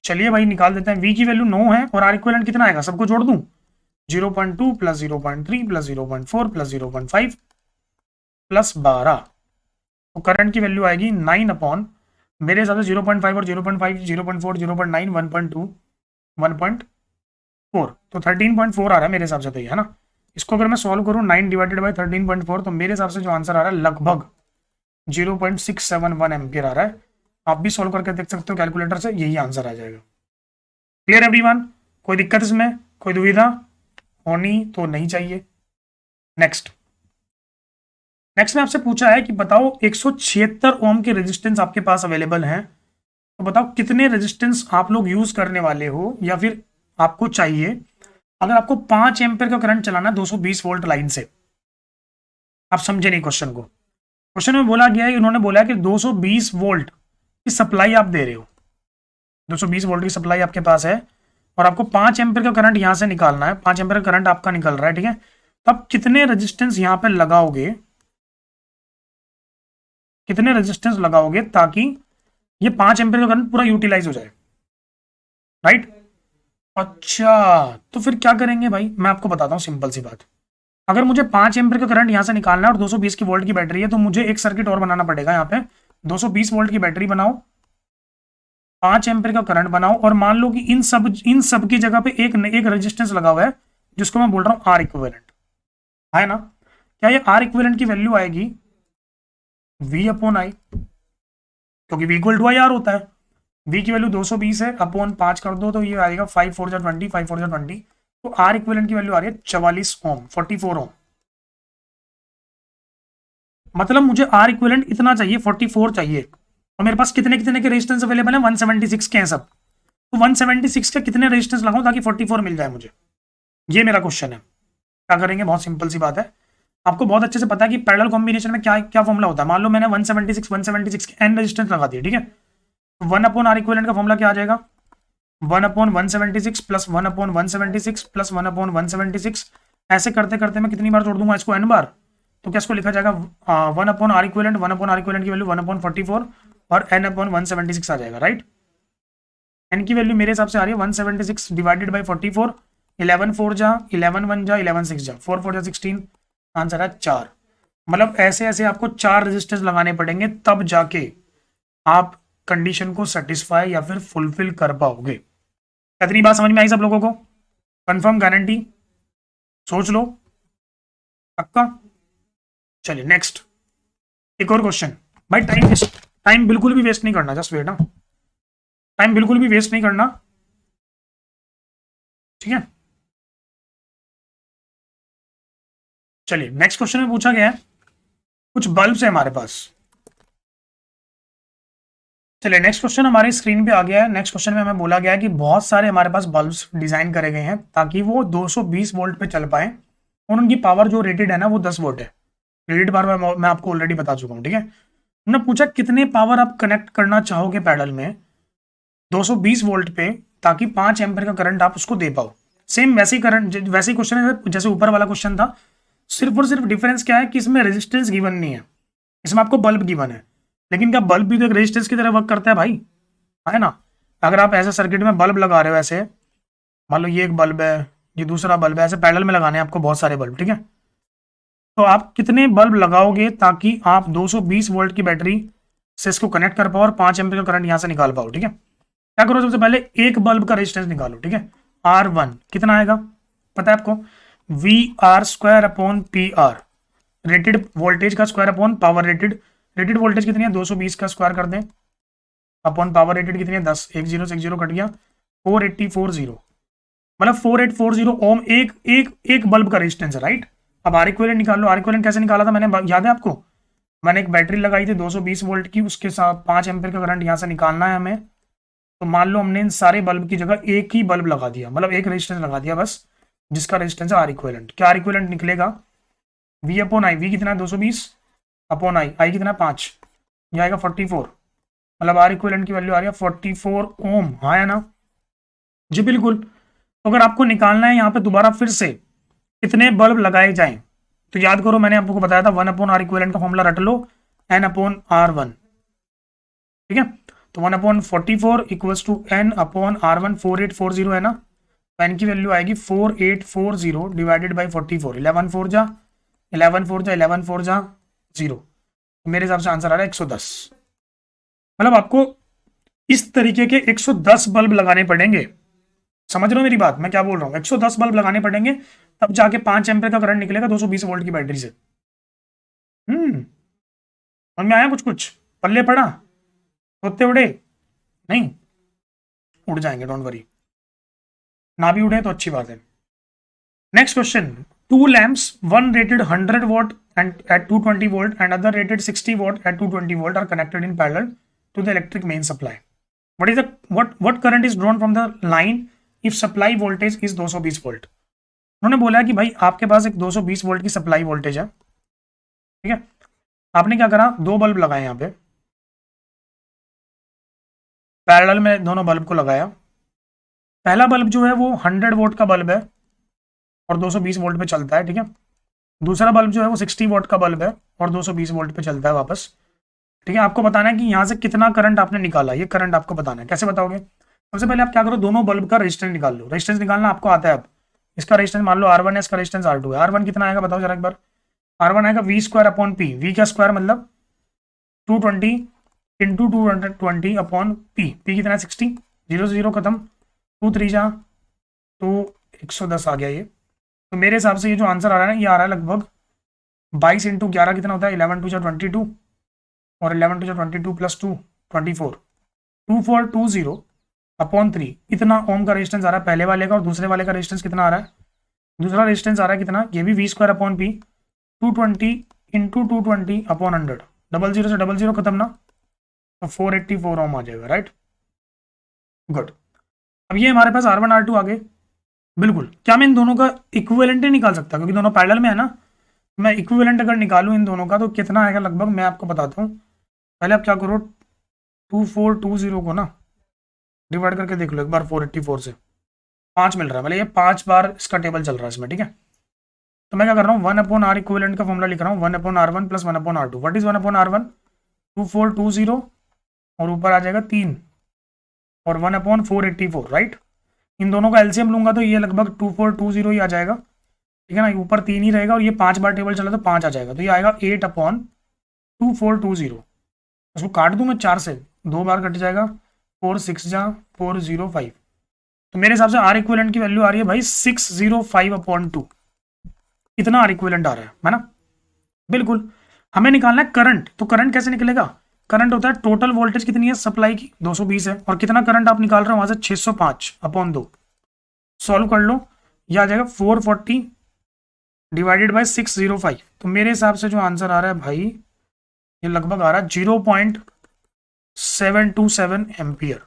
चलिए भाई निकाल देते हैं। V की वैल्यू 9 है और R इक्विवेलेंट कितना आएगा? सबको जोड़ दूं, 0.2 प्लस 0.3 प्लस 0.4 प्लस 0.5 प्लस 12। तो करंट की वैल्यू आएगी 9 अपॉन, मेरे हिसाब से 0.5 और 0.5, 0.4, 0.9, 1.2, 1.4, तो 13.4 आ रहा है मेरे हिसाब से, तो ये है ना। इसको अगर मैं सॉल्व करूँ 9 डिवाइडेड बाई 13.4, तो मेरे हिसाब से जो आंसर आ रहा है लगभग 0.671 एम्पियर आ रहा है। आप भी सॉल्व करके देख सकते हो कैलकुलेटर से, यही आंसर आ जाएगा। Clear everyone? कोई दिक्कत इसमें, कोई दुविधा होनी तो नहीं चाहिए। नेक्स्ट में आपसे पूछा है कि बताओ 176 ओम के रेजिस्टेंस आपके पास अवेलेबल हैं, तो बताओ कितने रेजिस्टेंस आप लोग यूज करने वाले हो या फिर आपको चाहिए अगर आपको 5 एम्पियर का करंट चलाना है 220 वोल्ट लाइन से। आप समझे नहीं क्वेश्चन को? क्वेश्चन में बोला गया है, उन्होंने बोला कि 220 वोल्ट की सप्लाई आप दे रहे हो, 220 वोल्ट की सप्लाई आपके पास है और आपको 5 एम्पियर का करंट यहां से निकालना है, 5 एम्पियर का करंट आपका निकल रहा है, ठीक है। तब कितने रेजिस्टेंस यहां पे लगाओगे, कितने रेजिस्टेंस लगाओगे ताकि ये 5 एम्पियर का करंट पूरा यूटिलाइज हो जाए, राइट? अच्छा, तो फिर क्या करेंगे भाई, मैं आपको बताता हूँ सिंपल सी बात। अगर मुझे 5 एम्पियर का करंट यहां से निकालना है और 220 की वोल्ट की बैटरी है, तो मुझे एक सर्किट और बनाना पड़ेगा। यहाँ पे 220 वोल्ट की बैटरी बनाओ, 5 एम्पियर का करंट बनाओ और मान लो कि इन सब की जगह पे एक रेजिस्टेंस लगा हुआ है जिसको मैं बोल रहा हूँ आर इक्विवेलेंट, है ना। क्या ये आर इक्विवेलेंट की वैल्यू आएगी V/I, क्योंकि V equal to I R होता है। V की वैल्यू 220 है, अपॉन 5 कर दो तो ये आएगा 5 4 20, 5 4 20। तो आर इक्विवेलेंट की वैल्यू आ रही है 44 ओम, 44 ओम। मतलब मुझे आर इक्विवेलेंट इतना चाहिए, 44 चाहिए। और मेरे पास कितने कितने के रेजिस्टेंस अवेलेबल है? 176 के हैं सब। तो 176 के कितने रेजिस्टेंस लगाऊं ताकि 44 मिल जाए मुझे? ये मेरा क्वेश्चन है। क्या करेंगे? बहुत सिंपल सी बात है। आपको बहुत अच्छे से पता है कि पैरेलल कॉम्बिनेशन में क्या क्या फॉर्मूला होता है। मान लो मैंने 176 के एन रेजिस्टेंस लगा दिए, ठीक है। 1/R इक्विवेलेंट का फॉर्मूला क्या आ जाएगा? 1/176 प्लस 1/176 प्लस 1/176। ऐसे करते करते मैं कितनी बार जोड़ दूंगा इसको? n बार। तो क्या इसको लिखा जाएगा 1/R इक्विवेलेंट, 1/R इक्विवेलेंट की वैल्यू 1/44 और n/176 आ जाएगा, राइट। n की वैल्यू मेरे हिसाब से आ रही है 176 डिवाइडेड बाई 44, 11 4 जा 11 1 जा 11 6 जा 4 4 जा 16, आंसर है 4। मतलब ऐसे ऐसे आपको 4 रेजिस्टेंस लगाने पड़ेंगे तब जाके आप कंडीशन को सेटिस्फाई या फिर फुलफिल कर पाओगे। कितनी बात समझ में आई सब लोगों को? Confirm, guarantee? सोच लो, पक्का? चलिए नेक्स्ट, एक और क्वेश्चन। भाई टाइम बिल्कुल भी वेस्ट नहीं करना, जस्ट वेट ना, टाइम बिल्कुल भी वेस्ट नहीं करना, ठीक है। चलिए नेक्स्ट क्वेश्चन में पूछा गया है, कुछ बल्ब है हमारे पास। चलिए नेक्स्ट क्वेश्चन हमारी स्क्रीन पे आ गया है। नेक्स्ट क्वेश्चन में हमें बोला गया है कि बहुत सारे हमारे पास बल्ब्स डिजाइन करे गए हैं ताकि वो 220 वोल्ट पे चल पाए और उनकी पावर जो रेटेड है ना वो 10 वोल्ट है। रेटेड पावर मैं आपको ऑलरेडी बता चुका हूँ, ठीक है। उन्होंने पूछा कितने पावर आप कनेक्ट करना चाहोगे पैडल में 220 वोल्ट पे ताकि 5 एम्पीयर का करंट आप उसको दे पाओ। सेम वैसे ही करंट, वैसे ही क्वेश्चन है जैसे ऊपर वाला क्वेश्चन था, सिर्फ और सिर्फ डिफरेंस क्या है कि इसमें रेजिस्टेंस गिवन नहीं है, इसमें आपको बल्ब गिवन है। लेकिन क्या बल्ब भी तो एक रेजिस्टेंस की तरह वर्क करता है भाई, है ना। अगर आप ऐसे सर्किट में बल्ब लगा रहे हो, ऐसे मान लो ये एक बल्ब है, ये दूसरा बल्ब है, ऐसे पैरेलल में लगाने हैं आपको बहुत सारे बल्ब, ठीक है। तो आप कितने बल्ब लगाओगे ताकि आप 220 वोल्ट की बैटरी से इसको कनेक्ट कर पाओ और 5 एम्पीयर का करंट यहां से निकाल पाओ, ठीक है। क्या करो, सबसे पहले एक बल्ब का रेजिस्टेंस निकालो, ठीक है। R1 कितना आएगा पता है आपको, VR² upon PR, rated voltage का square upon power rated. Rated voltage कितनी है 220 का स्क्वायर कर दें अपॉन पावर रेटेड कितनी है 10, एक जीरो से एक जीरो कट गया, 4840, मतलब 4840 ओम एक बल्ब का रेजिस्टेंस है, राइट। अब आर इक्विवेलेंट निकाल लो। आर इक्विवेलेंट कैसे निकाला था मैंने, याद है आपको, मैंने एक बैटरी लगाई थी 220 वोल्ट की, उसके साथ 5 एम्पीयर का करंट यहाँ से निकालना है हमें। तो मान लो हमने इन सारे बल्ब की जगह एक ही बल्ब लगा दिया, मतलब एक रेजिस्टेंस लगा दिया बस, जिसका रेजिस्टेंस है आर इक्विवेलेंट। क्या आर इक्विवेलेंट निकलेगा, V अपॉन आई, वी कितना है 220 अपॉन आई कितना है 5, यह आएगा 44, मतलब आर इक्विवेलेंट की वैल्यू आ रही है 44 ओम, हाँ या ना जी बिल्कुल। तो अगर आपको निकालना है यहाँ पे दोबारा फिर से कितने बल्ब लगाए जाएं, तो याद करो मैंने आपको बताया था 1 अपॉन आर इक्विवेलेंट का फॉर्मूला रट लो, N अपॉन R1, ठीक है। तो 1 upon 44 equals to N upon R1, 4840 है ना, तो N की वैल्यू आएगी 4840 डिवाइडेड बाई 44, 11 4 जा 11 4 जा 11 4 जा 0, मेरे हिसाब से आंसर आ रहा है 110। मतलब आपको इस तरीके के 110 बल्ब लगाने पड़ेंगे, समझ रहे हो मेरी बात, मैं क्या बोल रहा हूँ। 110 बल्ब लगाने पड़ेंगे तब जाके 5 एम्पीयर का करंट निकलेगा 220 वोल्ट की बैटरी से। समझ में आया, कुछ कुछ पल्ले पड़ा, सोते उड़े नहीं, उड़ जाएंगे डोंट वरी, ना भी उड़े तो अच्छी बात है। Next question, 2 lamps, one rated 100 watt and at 220 volt and other rated 60 watt at 220 volt are connected in parallel to the electric main supply. What current is drawn from the line if supply voltage is 220 volt? उन्होंने बोला कि भाई आपके पास एक 220 volt की supply voltage है, ठीक है। आपने क्या करा, दो बल्ब लगाए यहाँ पे पैरेलल में, दोनों बल्ब को लगाया। पहला बल्ब जो है वो 100 वोल्ट का बल्ब है और 220 वोल्ट पे चलता है, ठीक है। दूसरा बल्ब जो है वो 60 वोल्ट का बल्ब है और 220 वोल्ट पे चलता है वापस, ठीक है। आपको बताना है कि यहाँ से कितना करंट आपने निकाला, ये करंट आपको बताना है। कैसे बताओगे, सबसे पहले आप क्या करो, दोनों बल्ब का रेजिस्टेंस निकाल लो। रेजिस्टेंस निकालना आपको आता है। अब इसका रेजिस्टेंस मान लो R1 है, इसका रेजिस्टेंस R2 है। R1 कितना आएगा बताओ जरा एक बार, R1 आएगा V² अपॉन P, V का स्क्वायर मतलब 220 इंटू 220 अपॉन P, P कितना है 60, 0 से 0 खत्म, 2 3 जा तो 110 आ गया ये। तो मेरे हिसाब से ये जो आंसर आ रहा है ना, ये आ रहा है लगभग 22 इंटू 11 कितना होता है, 11 2 जा 22 और 11 2 जा 22 प्लस 2 24, 2420 अपॉन 3, इतना ओम का रेजिस्टेंस आ रहा है पहले वाले का। और दूसरे वाले का रेजिस्टेंस कितना आ रहा है, दूसरा रेजिस्टेंस आ रहा है कितना, ये भी V² upon P, 220 into 220 upon 100, 00 से 00 खत्म ना, तो 484 ओम आ जाएगा, राइट। गुड। अब ये हमारे पास R1 R2 आ गए, बिल्कुल। क्या मैं इन दोनों का इक्विवेलेंट नहीं निकाल सकता, क्योंकि दोनों पैरेलल में है ना। मैं इक्विवेलेंट अगर निकालूं इन दोनों का तो कितना आएगा लगभग, मैं आपको बताता हूँ। पहले आप क्या करो, 2420 को ना डिवाइड करके देख लो एक बार 484 से, 5 मिल रहा है, मतलब ये 5 बार इसका टेबल चल रहा है इसमें, ठीक है। तो मैं क्या कर रहा हूँ, 1 अपॉन R इक्विवेलेंट का फॉर्मूला लिख रहा हूँ, 1 upon R1 plus 1 upon R2। What is 1 upon R1, 2420 और ऊपर आ जाएगा 3 और 1 अपॉन 484, राइट। इन दोनों का एलसीएम लूंगा तो ये लगभग 2420 ही आ जाएगा, ठीक है ना। ऊपर 3 ही रहेगा और ये 5 बार टेबल चला तो 5 आ जाएगा, तो ये आएगा 8 अपॉन 2420। उसको काट दूं मैं 4 से, 2 बार कट जाएगा, 4 6 जा 405। तो मेरे हिसाब से आर इक्विवेलेंट की वैल्यू आ रही है भाई 605 अपॉन 2, इतना आर इक्विवेलेंट आ रहा है ना, बिल्कुल। हमें निकालना है करंट, तो करंट कैसे निकलेगा, करंट होता है टोटल वोल्टेज कितनी है सप्लाई की 220 है, और कितना करंट आप निकाल रहे हो वहां से 605 अपॉन 2, सॉल्व कर लो, यह आ जाएगा 440 डिवाइडेड बाय 605, तो मेरे हिसाब से जो आंसर आ रहा है भाई, ये लगभग आ रहा है 0.727 एम्पियर।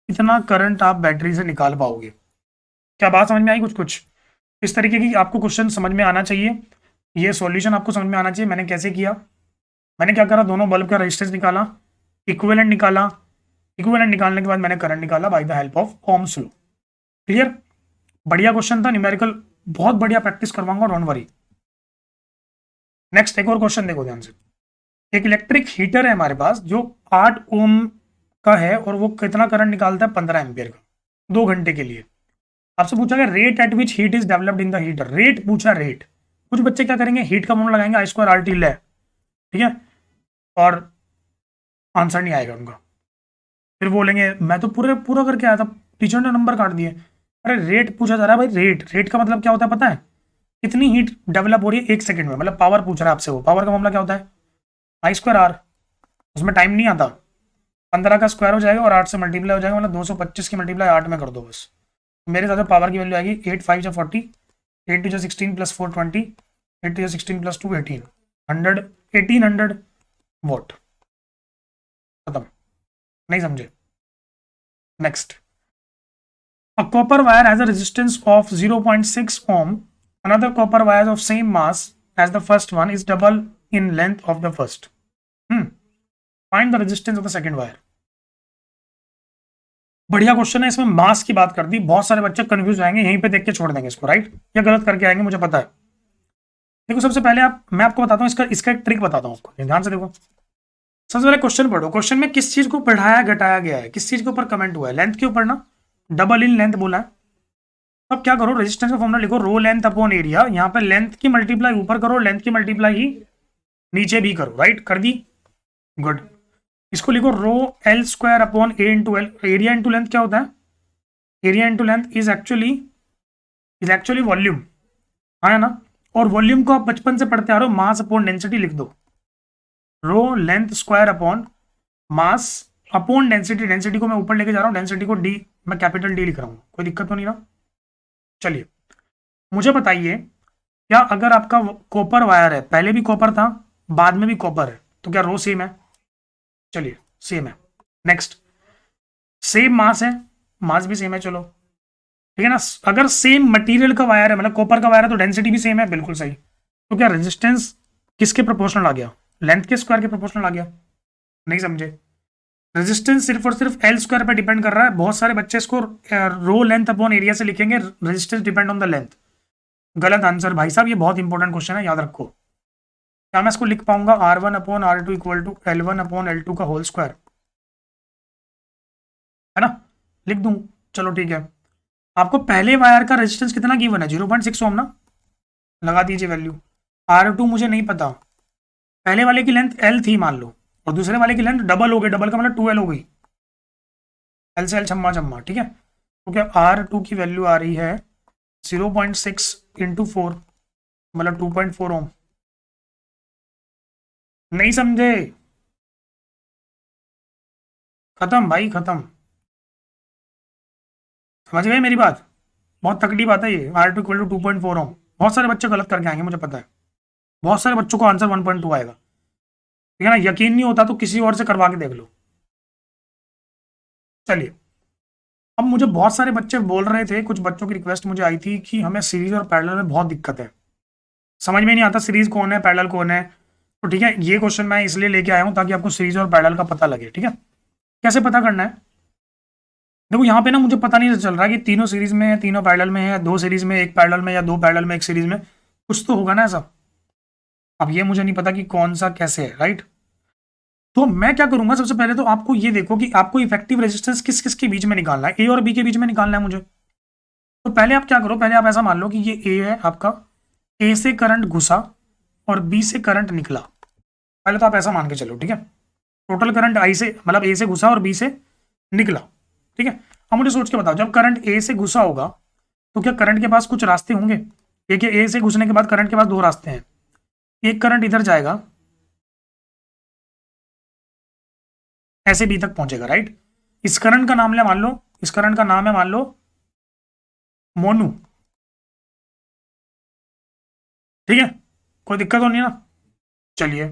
इतना करंट आप बैटरी से निकाल पाओगे। क्या बात समझ में आई? कुछ कुछ इस तरीके की आपको क्वेश्चन समझ में आना चाहिए, ये सॉल्यूशन आपको समझ में आना चाहिए। मैंने कैसे किया, मैंने क्या करा, दोनों बल्ब का रेजिस्टेंस निकाला, इक्विवेलेंट निकाला, इक्विवेलेंट निकालने के बाद मैंने करंट निकाला by the help of Ohm's law. Clear? बढ़िया क्वेश्चन था, न्यूमेरिकल बहुत बढ़िया प्रैक्टिस करवाऊंगा, डोंट वरी। नेक्स्ट एक और क्वेश्चन देखो ध्यान से। एक इलेक्ट्रिक हीटर है हमारे पास जो 8 ओम का है और वो कितना करंट निकालता है, 15 एम्पियर का, 2 घंटे के लिए। आपसे पूछा गया rate at which heat is developed in the heater. Rate पूछा, रेट। कुछ बच्चे क्या करेंगे, हीट का फॉर्मूला लगाएंगे I2RT ले, ठीक है, और आंसर नहीं आएगा उनका। फिर बोलेंगे मैं तो पूरे पूरा करके आया था, टीचर ने नंबर काट दिए। अरे रेट पूछा जा रहा है भाई, रेट। रेट का मतलब क्या होता है पता है? कितनी हीट डेवलप हो रही है 1 सेकंड में, मतलब पावर पूछ रहा है आपसे। वो पावर का मामला क्या होता है, I2R। उसमें टाइम नहीं आता, 15 का स्क्वायर हो जाएगा और 8 से मल्टीप्लाई हो जाएगा, मतलब 225 की मल्टीप्लाई 8 में कर दो बस। मेरे साथ पावर की वैल्यू आएगी 8 5 जा 40, 8 2 जा 16 प्लस 4 20, 8 2 जा 16 प्लस 2 18, 100 1800 वॉट। खत्म। नहीं समझे? Next, a copper wire has a resistance of 0.6 ohm. Another copper wire of same mass as the first one is double in length of the first. Find the resistance of the second wire. बढ़िया question है, इसमें मास की बात कर दी। बहुत सारे बच्चे confuse आएंगे, यहीं पे देख के छोड़ देंगे इसको, राइट, या गलत करके आएंगे, मुझे पता है। देखो सबसे पहले मैं आपको बताता हूँ इसका एक ट्रिक बताता हूँ आपको, ध्यान से देखो। सबसे पहले क्वेश्चन पढ़ो, क्वेश्चन में किस चीज को बढ़ाया घटाया गया है, किस चीज के ऊपर कमेंट हुआ है, लेंथ के ऊपर ना, डबल इन लेंथ बोला है। अब क्या करो, रेजिस्टेंस का फॉर्मूला लिखो, रो लेंथ अपॉन एरिया। यहाँ पे लेंथ की मल्टीप्लाई ऊपर करो, लेंथ की मल्टीप्लाई ही नीचे भी करो, राइट, कर दी, गुड। इसको लिखो rho L square upon A into L. Area into length क्या होता है, area into length is actually volume, है ना। और वॉल्यूम को आप बचपन से पढ़ते आ रहे हो, मास अपॉन डेंसिटी लिख दो, rho length square upon mass upon density. Density को मैं ऊपर लेके जा रहा हूँ, डेंसिटी को डी, मैं कैपिटल डी लिख रहा हूँ, कोई दिक्कत तो नहीं ना। चलिए मुझे बताइए, क्या अगर आपका कॉपर वायर है, पहले भी कॉपर था बाद में भी कॉपर है, तो क्या रो सेम है? चलिए सेम है। नेक्स्ट, सेम मास है, मास भी सेम है, चलो ठीक है ना। अगर सेम मटेरियल का वायर है, मतलब कॉपर का वायर है, तो डेंसिटी भी सेम है, बिल्कुल सही। तो क्या रेजिस्टेंस किसके प्रोपोर्शनल आ गया, लेंथ के स्क्वायर के प्रोपोर्शनल आ गया? नहीं समझे? रेजिस्टेंस सिर्फ और सिर्फ एल स्क्वायर पर डिपेंड कर रहा है। बहुत सारे बच्चे इसको रो लेंथ अपॉन एरिया से लिखेंगे, resistance depend on the length. गलत आंसर भाई साहब, ये बहुत इंपॉर्टेंट क्वेश्चन है, याद रखो। क्या मैं इसको लिख पाऊंगा R1 upon R2 equal to L1 upon L2 का होल स्क्वायर, है ना, लिख दूं? चलो ठीक है। आपको पहले वायर का रेजिस्टेंस कितना गिवन है, 0.6 ओम ना, लगा दीजिए वैल्यू। R2 मुझे नहीं पता, पहले वाले की लेंथ L थी मान लो, और दूसरे वाले की लेंथ डबल हो गई, डबल का मतलब 2L हो गई, L से L छम्मा छम्मा, ठीक है। तो क्या R2 की वैल्यू आ रही है 0.6 इंटू 4, मतलब 2.4 ओम। नहीं समझे? खत्म भाई खत्म, समझ गए मेरी बात? बहुत तकड़ी बात है ये, R2 इक्वल टू 2.4 ओम। बहुत सारे बच्चे गलत करके आएंगे, मुझे पता है, बहुत सारे बच्चों को आंसर 1.2 आएगा, ठीक है ना। यकीन नहीं होता तो किसी और से करवा के देख लो। चलिए, अब मुझे बहुत सारे बच्चे बोल रहे थे, कुछ बच्चों की रिक्वेस्ट मुझे आई थी कि हमें सीरीज और पैरेलल में बहुत दिक्कत है, समझ में नहीं आता सीरीज कौन है पैरेलल कौन है। तो ठीक है, ये क्वेश्चन मैं इसलिए लेके आया हूं ताकि आपको सीरीज और पैरेलल का पता लगे, ठीक है। कैसे पता करना है, देखो यहाँ पे ना मुझे पता नहीं चल रहा कि तीनों सीरीज में है, तीनों पैरेलल में है, दो सीरीज में एक पैरेलल में, या दो पैरेलल में एक सीरीज में, कुछ तो होगा ना ऐसा। अब ये मुझे नहीं पता कि कौन सा कैसे है, राइट। तो मैं क्या करूंगा, सबसे पहले तो आपको ये देखो कि आपको इफेक्टिव रेजिस्टेंस किस किस के बीच में निकालना है, ए और बी के बीच में निकालना है मुझे। तो पहले आप क्या करो, पहले आप ऐसा मान लो कि ये ए है आपका, ए से करंट घुसा और बी से करंट निकला। पहले तो आप ऐसा मान के चलो, ठीक है। टोटल करंट आई से, मतलब ए से घुसा और बी से निकला, ठीक है। अब मुझे सोच के बताओ, जब करंट ए से घुसा होगा तो क्या करंट के पास कुछ रास्ते होंगे? देखिए ए से घुसने के बाद करंट के पास दो रास्ते हैं, एक करंट इधर जाएगा, ऐसे बी तक पहुंचेगा, राइट। इस करंट का नाम ले, मान लो इस करंट का नाम है, मान लो मोनू, ठीक है, कोई दिक्कत तो नहीं ना। चलिए,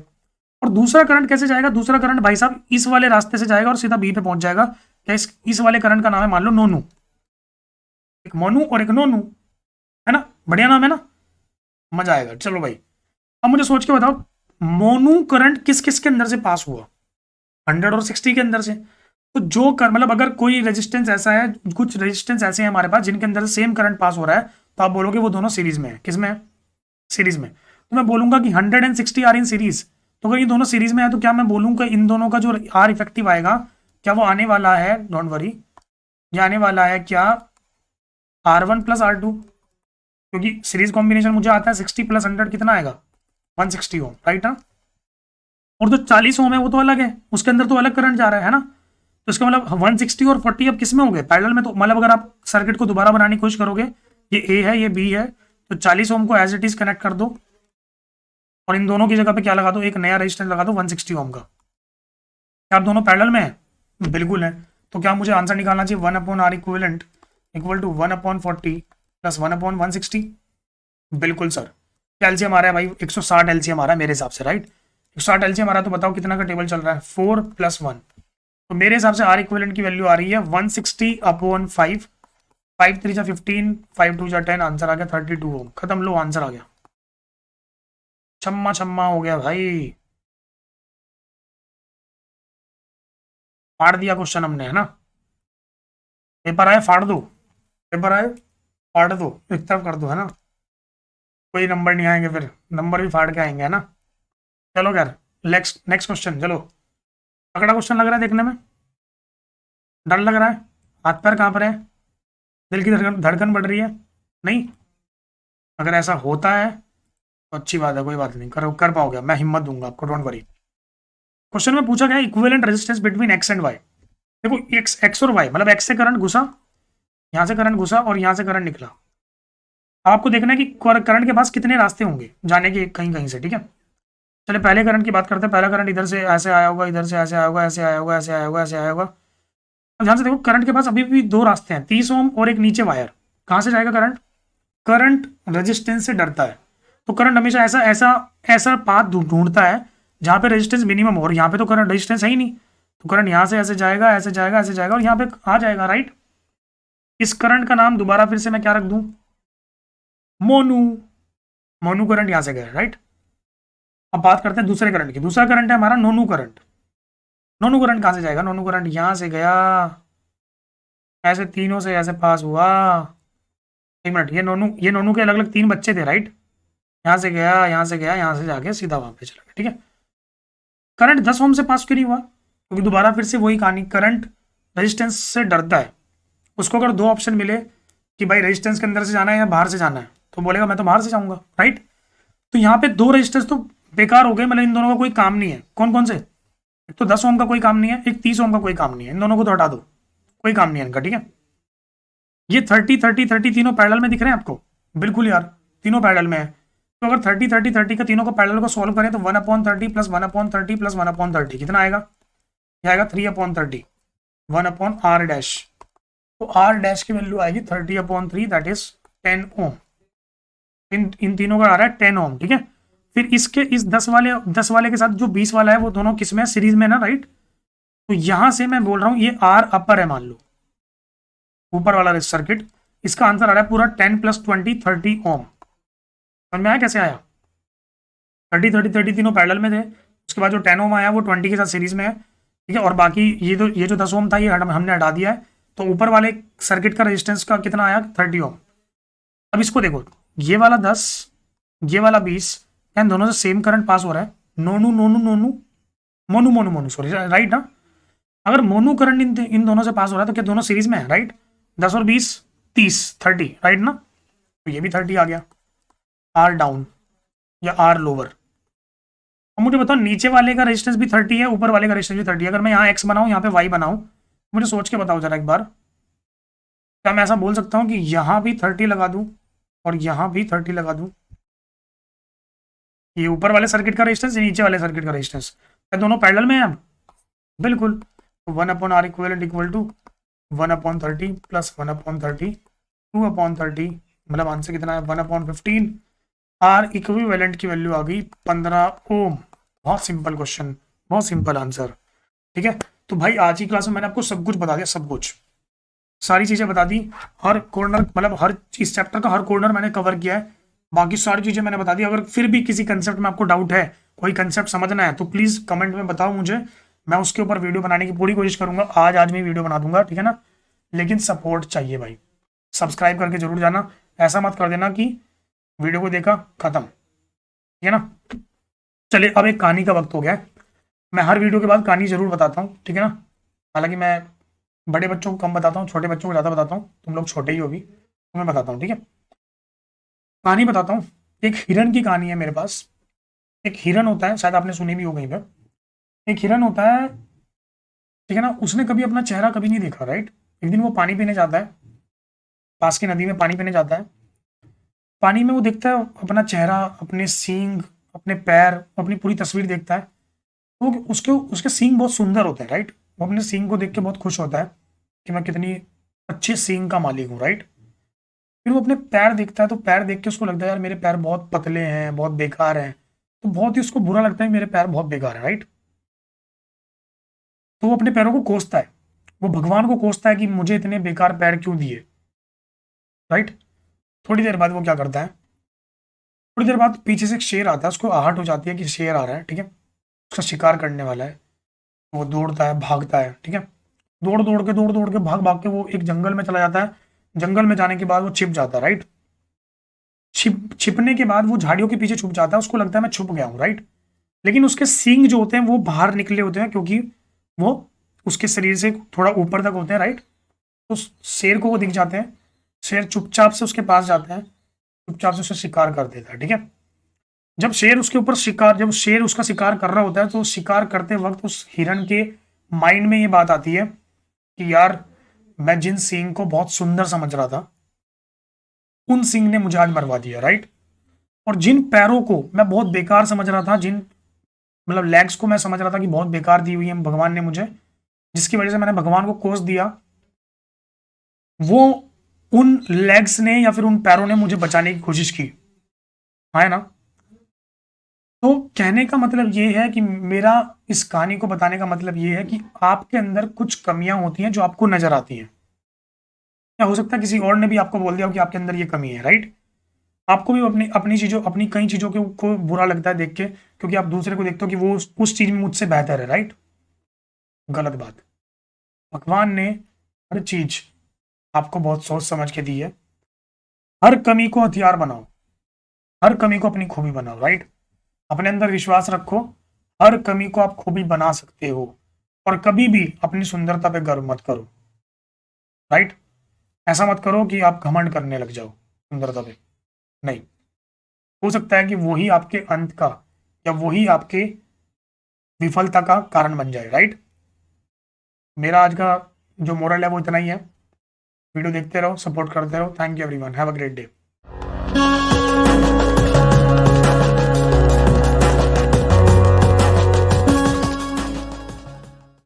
और दूसरा करंट कैसे जाएगा? दूसरा करंट भाई साहब इस वाले रास्ते से जाएगा और सीधा बी पे पहुंच जाएगा। क्या इस वाले करंट का नाम है, मान लो नोनू, एक मोनू और एक नोनू, है ना, बढ़िया नाम है ना, मजा आएगा। चलो भाई, अब मुझे सोच के बताओ, मोनू करंट किस किस के अंदर से पास हुआ? 100 और 60 के अंदर से। तो जो कर मतलब अगर कोई रेजिस्टेंस ऐसा है, कुछ रेजिस्टेंस ऐसे हैं हमारे पास जिनके अंदर से सेम करंट पास हो रहा है, तो आप बोलोगे वो दोनों सीरीज में है। किस में है? सीरीज में। तो मैं बोलूंगा कि 100 एंड 60 आर इन सीरीज। तो अगर ये दोनों सीरीज में है तो क्या मैं बोलूंगा इन दोनों का जो आर इफेक्टिव आएगा, क्या वो आने वाला है, डोंट वरी, ये आने वाला है क्या R1 प्लस R2? क्योंकि सीरीज कॉम्बिनेशन मुझे आता है 60 प्लस 100 कितना आएगा, 160 ओम, राइट ना। और जो 40 ओम है वो तो अलग है, उसके अंदर तो अलग करंट जा रहा है ना। तो इसका मतलब 160 और 40 अब किस में हो गए? पैरेलल में। तो मतलब अगर आप सर्किट को दोबारा बनाने की कोशिश करोगे, ये ए है ये बी है, तो 40 ओम को एज इट इज कनेक्ट कर दो और इन दोनों की जगह पे क्या लगा दो, एक नया रेजिस्टेंस लगा दो 160 ओम का। क्या आप दोनों पैरेलल में है? बिल्कुल है। तो क्या मुझे आंसर निकालना चाहिए 1/R equivalent equal to 1/40 plus 1/160? बिल्कुल सर। एलसीएम आ रहा है भाई, 160 एलसीएम आ रहा है मेरे हिसाब से, राइट। 160 एलसीएम आ रहा है, तो बताओ कितना का टेबल चल रहा है, 4 + 1। तो मेरे हिसाब से आर इक्विवेलेंट की वैल्यू आ रही है 160/5। 5 3 15, 5 2 10, आंसर आ गया 32 ओम। खत्म, लो आंसर आ गया, छम्मा छम्मा हो गया भाई। फाड़ दिया क्वेश्चन हमने, है ना। पेपर आए फाड़ दो, पेपर आए फाड़ दो, एक तरफ कर दो, है ना। कोई नंबर नहीं आएंगे, फिर नंबर भी फाड़ के आएंगे, है ना। चलो यार, नेक्स्ट नेक्स्ट क्वेश्चन। चलो, तगड़ा क्वेश्चन लग रहा है देखने में, डर लग रहा है, हाथ पैर कांप रहे हैं, दिल की धड़कन धड़कन बढ़ रही है, नहीं? अगर ऐसा होता है तो अच्छी बात है, कोई बात नहीं, कर पाओगे, मैं हिम्मत दूंगा आपको, डोंट वरी। क्वेश्चन में पूछा गया equivalent resistance between X and Y. देखो, एक्स और वाई, मतलब एक्स से करंट घुसा, यहाँ से करंट घुसा और यहाँ से करंट निकला। आपको देखना है कि करंट के पास कितने रास्ते होंगे जाने के, कहीं कहीं से, ठीक है। चलिए पहले करंट की बात करते हैं। पहला करंट इधर से ऐसे आया होगा, इधर से ऐसे आया होगा, ऐसे आया होगा, ऐसे आया होगा, ऐसे आया होगा। अब ध्यान से देखो, करंट के पास अभी भी दो रास्ते हैं, 30 ओम और एक नीचे वायर। कहाँ से जाएगा करंट? करंट रेजिस्टेंस से डरता है, तो करंट हमेशा ऐसा ऐसा ऐसा पाथ ढूंढता है जहाँ पे रेजिस्टेंस मिनिमम हो, और यहाँ पे तो करंट रेजिस्टेंस है ही नहीं, तो करंट यहाँ से ऐसे जाएगा, ऐसे जाएगा, ऐसे जाएगा और यहाँ पे आ जाएगा, राइट। इस करंट का नाम दोबारा फिर से मैं क्या रख दूं? मोनू। मोनू करंट यहाँ से गया, राइट। अब बात करते हैं दूसरे करंट की। दूसरा करंट है हमारा नोनू करंट। नोनू करंट कहाँ से जाएगा? नोनू करंट यहाँ से गया, ऐसे तीनों से ऐसे पास हुआ। एक मिनट, ये नोनू के अलग अलग 3 बच्चे थे, राइट। यहाँ से गया, यहाँ से गया, यहाँ से जाके सीधा वहां पे चला गया, ठीक है। करंट 10 ओम से पास क्यों नहीं हुआ? क्योंकि दोबारा फिर से वही कहानी, करंट रेजिस्टेंस से डरता है। उसको अगर 2 ऑप्शन मिले कि भाई रेजिस्टेंस के अंदर से जाना है या बाहर से जाना है, तो बोलेगा मैं तो बाहर से जाऊंगा, राइट। तो यहाँ पे 2 रेजिस्टेंस तो बेकार हो गए, मतलब इन दोनों का कोई काम नहीं है। कौन कौन से? एक तो 10 ओम का कोई काम नहीं है, एक 30 ओम का कोई काम नहीं है, इन दोनों को तो हटा दो, कोई काम नहीं है इनका, ठीक है। ये 30 30 30 तीनों पैरेलल में दिख रहे हैं आपको? बिल्कुल यार, तीनों पैरेलल में है। तो अगर 30 30 30 का तीनों को पैरेलल को सॉल्व करें तो 1/30 प्लस 1/30 प्लस 1/30 कितना आएगा? ये आएगा 3/30, 1/r डैश। तो r डैश की वैल्यू आएगी 30/3, दैट इज 10 ओम। इन तीनों का आ रहा है 10 ओम, ठीक है। फिर इसके इस 10 वाले के साथ जो 20 वाला है वो दोनों किसमें? सीरीज में ना, राइट। तो यहां से मैं बोल रहा हूं ये r अपर है, मान लो ऊपर वाला सर्किट। इसका आंसर आ रहा है पूरा 10 + 20 30 ओम। समझ में आया कैसे आया? 30 30 30 तीनों पैरेलल में थे, उसके बाद जो 10 ओम आया वो 20 के साथ सीरीज में है, ठीक है। और बाकी ये जो 10 ओम था ये हमने हटा दिया है, तो ऊपर वाले सर्किट का रेजिस्टेंस का कितना आया? 30 ओम। अब इसको देखो, ये वाला 10, ये वाला 20, इन दोनों से सेम करंट पास हो रहा है। नोनू नोनू नोनू मोनू मोनू मोनू, सॉरी, राइट ना। अगर मोनू करंट इन दोनों से पास हो रहा है तो क्या दोनों सीरीज में है, राइट। 10 और 20 30 30, राइट ना। तो ये भी 30 आ गया, आर डाउन या आर लोअर। अब मुझे बताओ, नीचे वाले का रेजिस्टेंस भी 30 है, ऊपर वाले का रेजिस्टेंस भी 30 है। अगर मैं यहाँ एक्स बनाऊँ, यहाँ पे वाई बनाऊँ, मुझे सोच के बताओ जरा एक बार, क्या मैं ऐसा बोल सकता हूँ कि यहाँ भी 30 लगा दूँ और यहाँ भी 30 लगा दूँ? ये ऊपर वाले सर्किट का रेजिस्टेंस, ये नीचे वाले सर्किट का रेजिस्टेंस, क्या दोनों पैरेलल में है? अब बिल्कुल। 1/R equivalent equal to 1/30 plus 1/30 2/30, मतलब आंसर कितना है? 1/15 आर इक्विवेलेंट की वैल्यू आ गई 15 ओम। बहुत सिंपल क्वेश्चन, बहुत सिंपल आंसर। ठीक है, तो भाई आज की क्लास में मैंने आपको सब कुछ बता दिया, सब कुछ, सारी चीजें बता दी। हर कॉर्नर मतलब हर इस चैप्टर का हर कॉर्नर मैंने कवर किया है। बाकी सारी चीजें मैंने बता दी। अगर फिर भी किसी कंसेप्ट में आपको डाउट है, कोई कंसेप्ट समझना है, तो प्लीज कमेंट में बताओ मुझे, मैं उसके ऊपर वीडियो बनाने की पूरी कोशिश करूंगा। आज मैं वीडियो बना दूंगा, ठीक है ना। लेकिन सपोर्ट चाहिए भाई, सब्सक्राइब करके जरूर जाना। ऐसा मत कर देना कि वीडियो को देखा खत्म, ठीक है ना। चलिए अब एक कहानी का वक्त हो गया है। मैं हर वीडियो के बाद कहानी जरूर बताता हूँ, ठीक है ना। हालांकि मैं बड़े बच्चों को कम बताता हूँ, छोटे बच्चों को ज़्यादा बताता हूँ। तुम लोग छोटे ही हो भी, तो मैं बताता हूँ, ठीक है। कहानी बताता हूँ। एक हिरन की कहानी है मेरे पास। एक हिरन होता है, शायद आपने सुनी भी हो कहीं पर। एक हिरन होता है, ठीक है ना। उसने कभी अपना चेहरा कभी नहीं देखा, राइट। एक दिन वो पानी पीने जाता है, पास की नदी में पानी पीने जाता है। पानी में वो देखता है अपना चेहरा, अपने सींग, अपने पैर, अपनी पूरी तस्वीर देखता है। तो उसके उसके सींग बहुत सुंदर होते हैं, राइट। वो अपने सींग को देख के बहुत खुश होता है कि मैं कितनी अच्छे सींग का मालिक हूँ, राइट। फिर वो अपने पैर देखता है, तो पैर देख के उसको लगता है यार मेरे पैर बहुत पतले हैं, बहुत बेकार हैं। तो बहुत ही उसको बुरा लगता है मेरे पैर बहुत बेकार है, राइट। तो वो अपने पैरों को कोसता है, वो भगवान को कोसता है कि मुझे इतने बेकार पैर क्यों दिए, राइट। थोड़ी देर बाद वो क्या करता है, थोड़ी देर बाद पीछे से एक शेर आता है, उसको आहट हो जाती है कि शेर आ रहा है, ठीक है, उसका शिकार करने वाला है। वो दौड़ता है, भागता है, ठीक है। दौड़ दौड़ के भाग भाग के वो एक जंगल में चला जाता है। जंगल में जाने के बाद वो छिप जाता है, राइट। छिपने के बाद वो झाड़ियों के पीछे छुप जाता है, उसको लगता है मैं छुप गया हूँ, राइट। लेकिन उसके सींग जो होते हैं वो बाहर निकले होते हैं, क्योंकि वो उसके शरीर से थोड़ा ऊपर तक होते हैं, राइट। तो शेर को वो दिख जाते हैं। शेर चुपचाप से उसके पास जाता है, चुपचाप से उसे शिकार कर देता है, ठीक है। जब शेर उसका शिकार कर रहा होता है, तो शिकार करते वक्त उस हिरन के माइंड में ये बात आती है कि यार मैं जिन सींग को बहुत सुंदर समझ रहा था, उन सींग ने मुझे आज मरवा दिया, राइट। और जिन पैरों को मैं बहुत बेकार समझ रहा था, जिन मतलब लेग्स को मैं समझ रहा था कि बहुत बेकार दी हुई है भगवान ने मुझे, जिसकी वजह से मैंने भगवान को कोस दिया, वो उन लेग्स ने या फिर उन पैरों ने मुझे बचाने की कोशिश की, है ना। तो कहने का मतलब ये है कि मेरा इस कहानी को बताने का मतलब ये है कि आपके अंदर कुछ कमियां होती हैं जो आपको नजर आती हैं। या हो सकता है किसी और ने भी आपको बोल दिया हो कि आपके अंदर ये कमी है, राइट। आपको भी अपनी अपनी चीजों अपनी कई चीजों को बुरा लगता है देख के, क्योंकि आप दूसरे को देखते हो कि वो उस चीज में मुझसे बेहतर है, राइट। गलत बात। भगवान ने हर चीज आपको बहुत सोच समझ के दी है। हर कमी को हथियार बनाओ, हर कमी को अपनी खूबी बनाओ, राइट। अपने अंदर विश्वास रखो, हर कमी को आप खूबी बना सकते हो। और कभी भी अपनी सुंदरता पे गर्व मत करो, राइट। ऐसा मत करो कि आप घमंड करने लग जाओ सुंदरता पे, नहीं। हो सकता है कि वही आपके अंत का या वही आपके विफलता का कारण बन जाए, राइट। मेरा आज का जो मोरल है वो इतना ही है। वीडियो देखते रहो, सपोर्ट करते रहो। Thank you everyone, have a great day.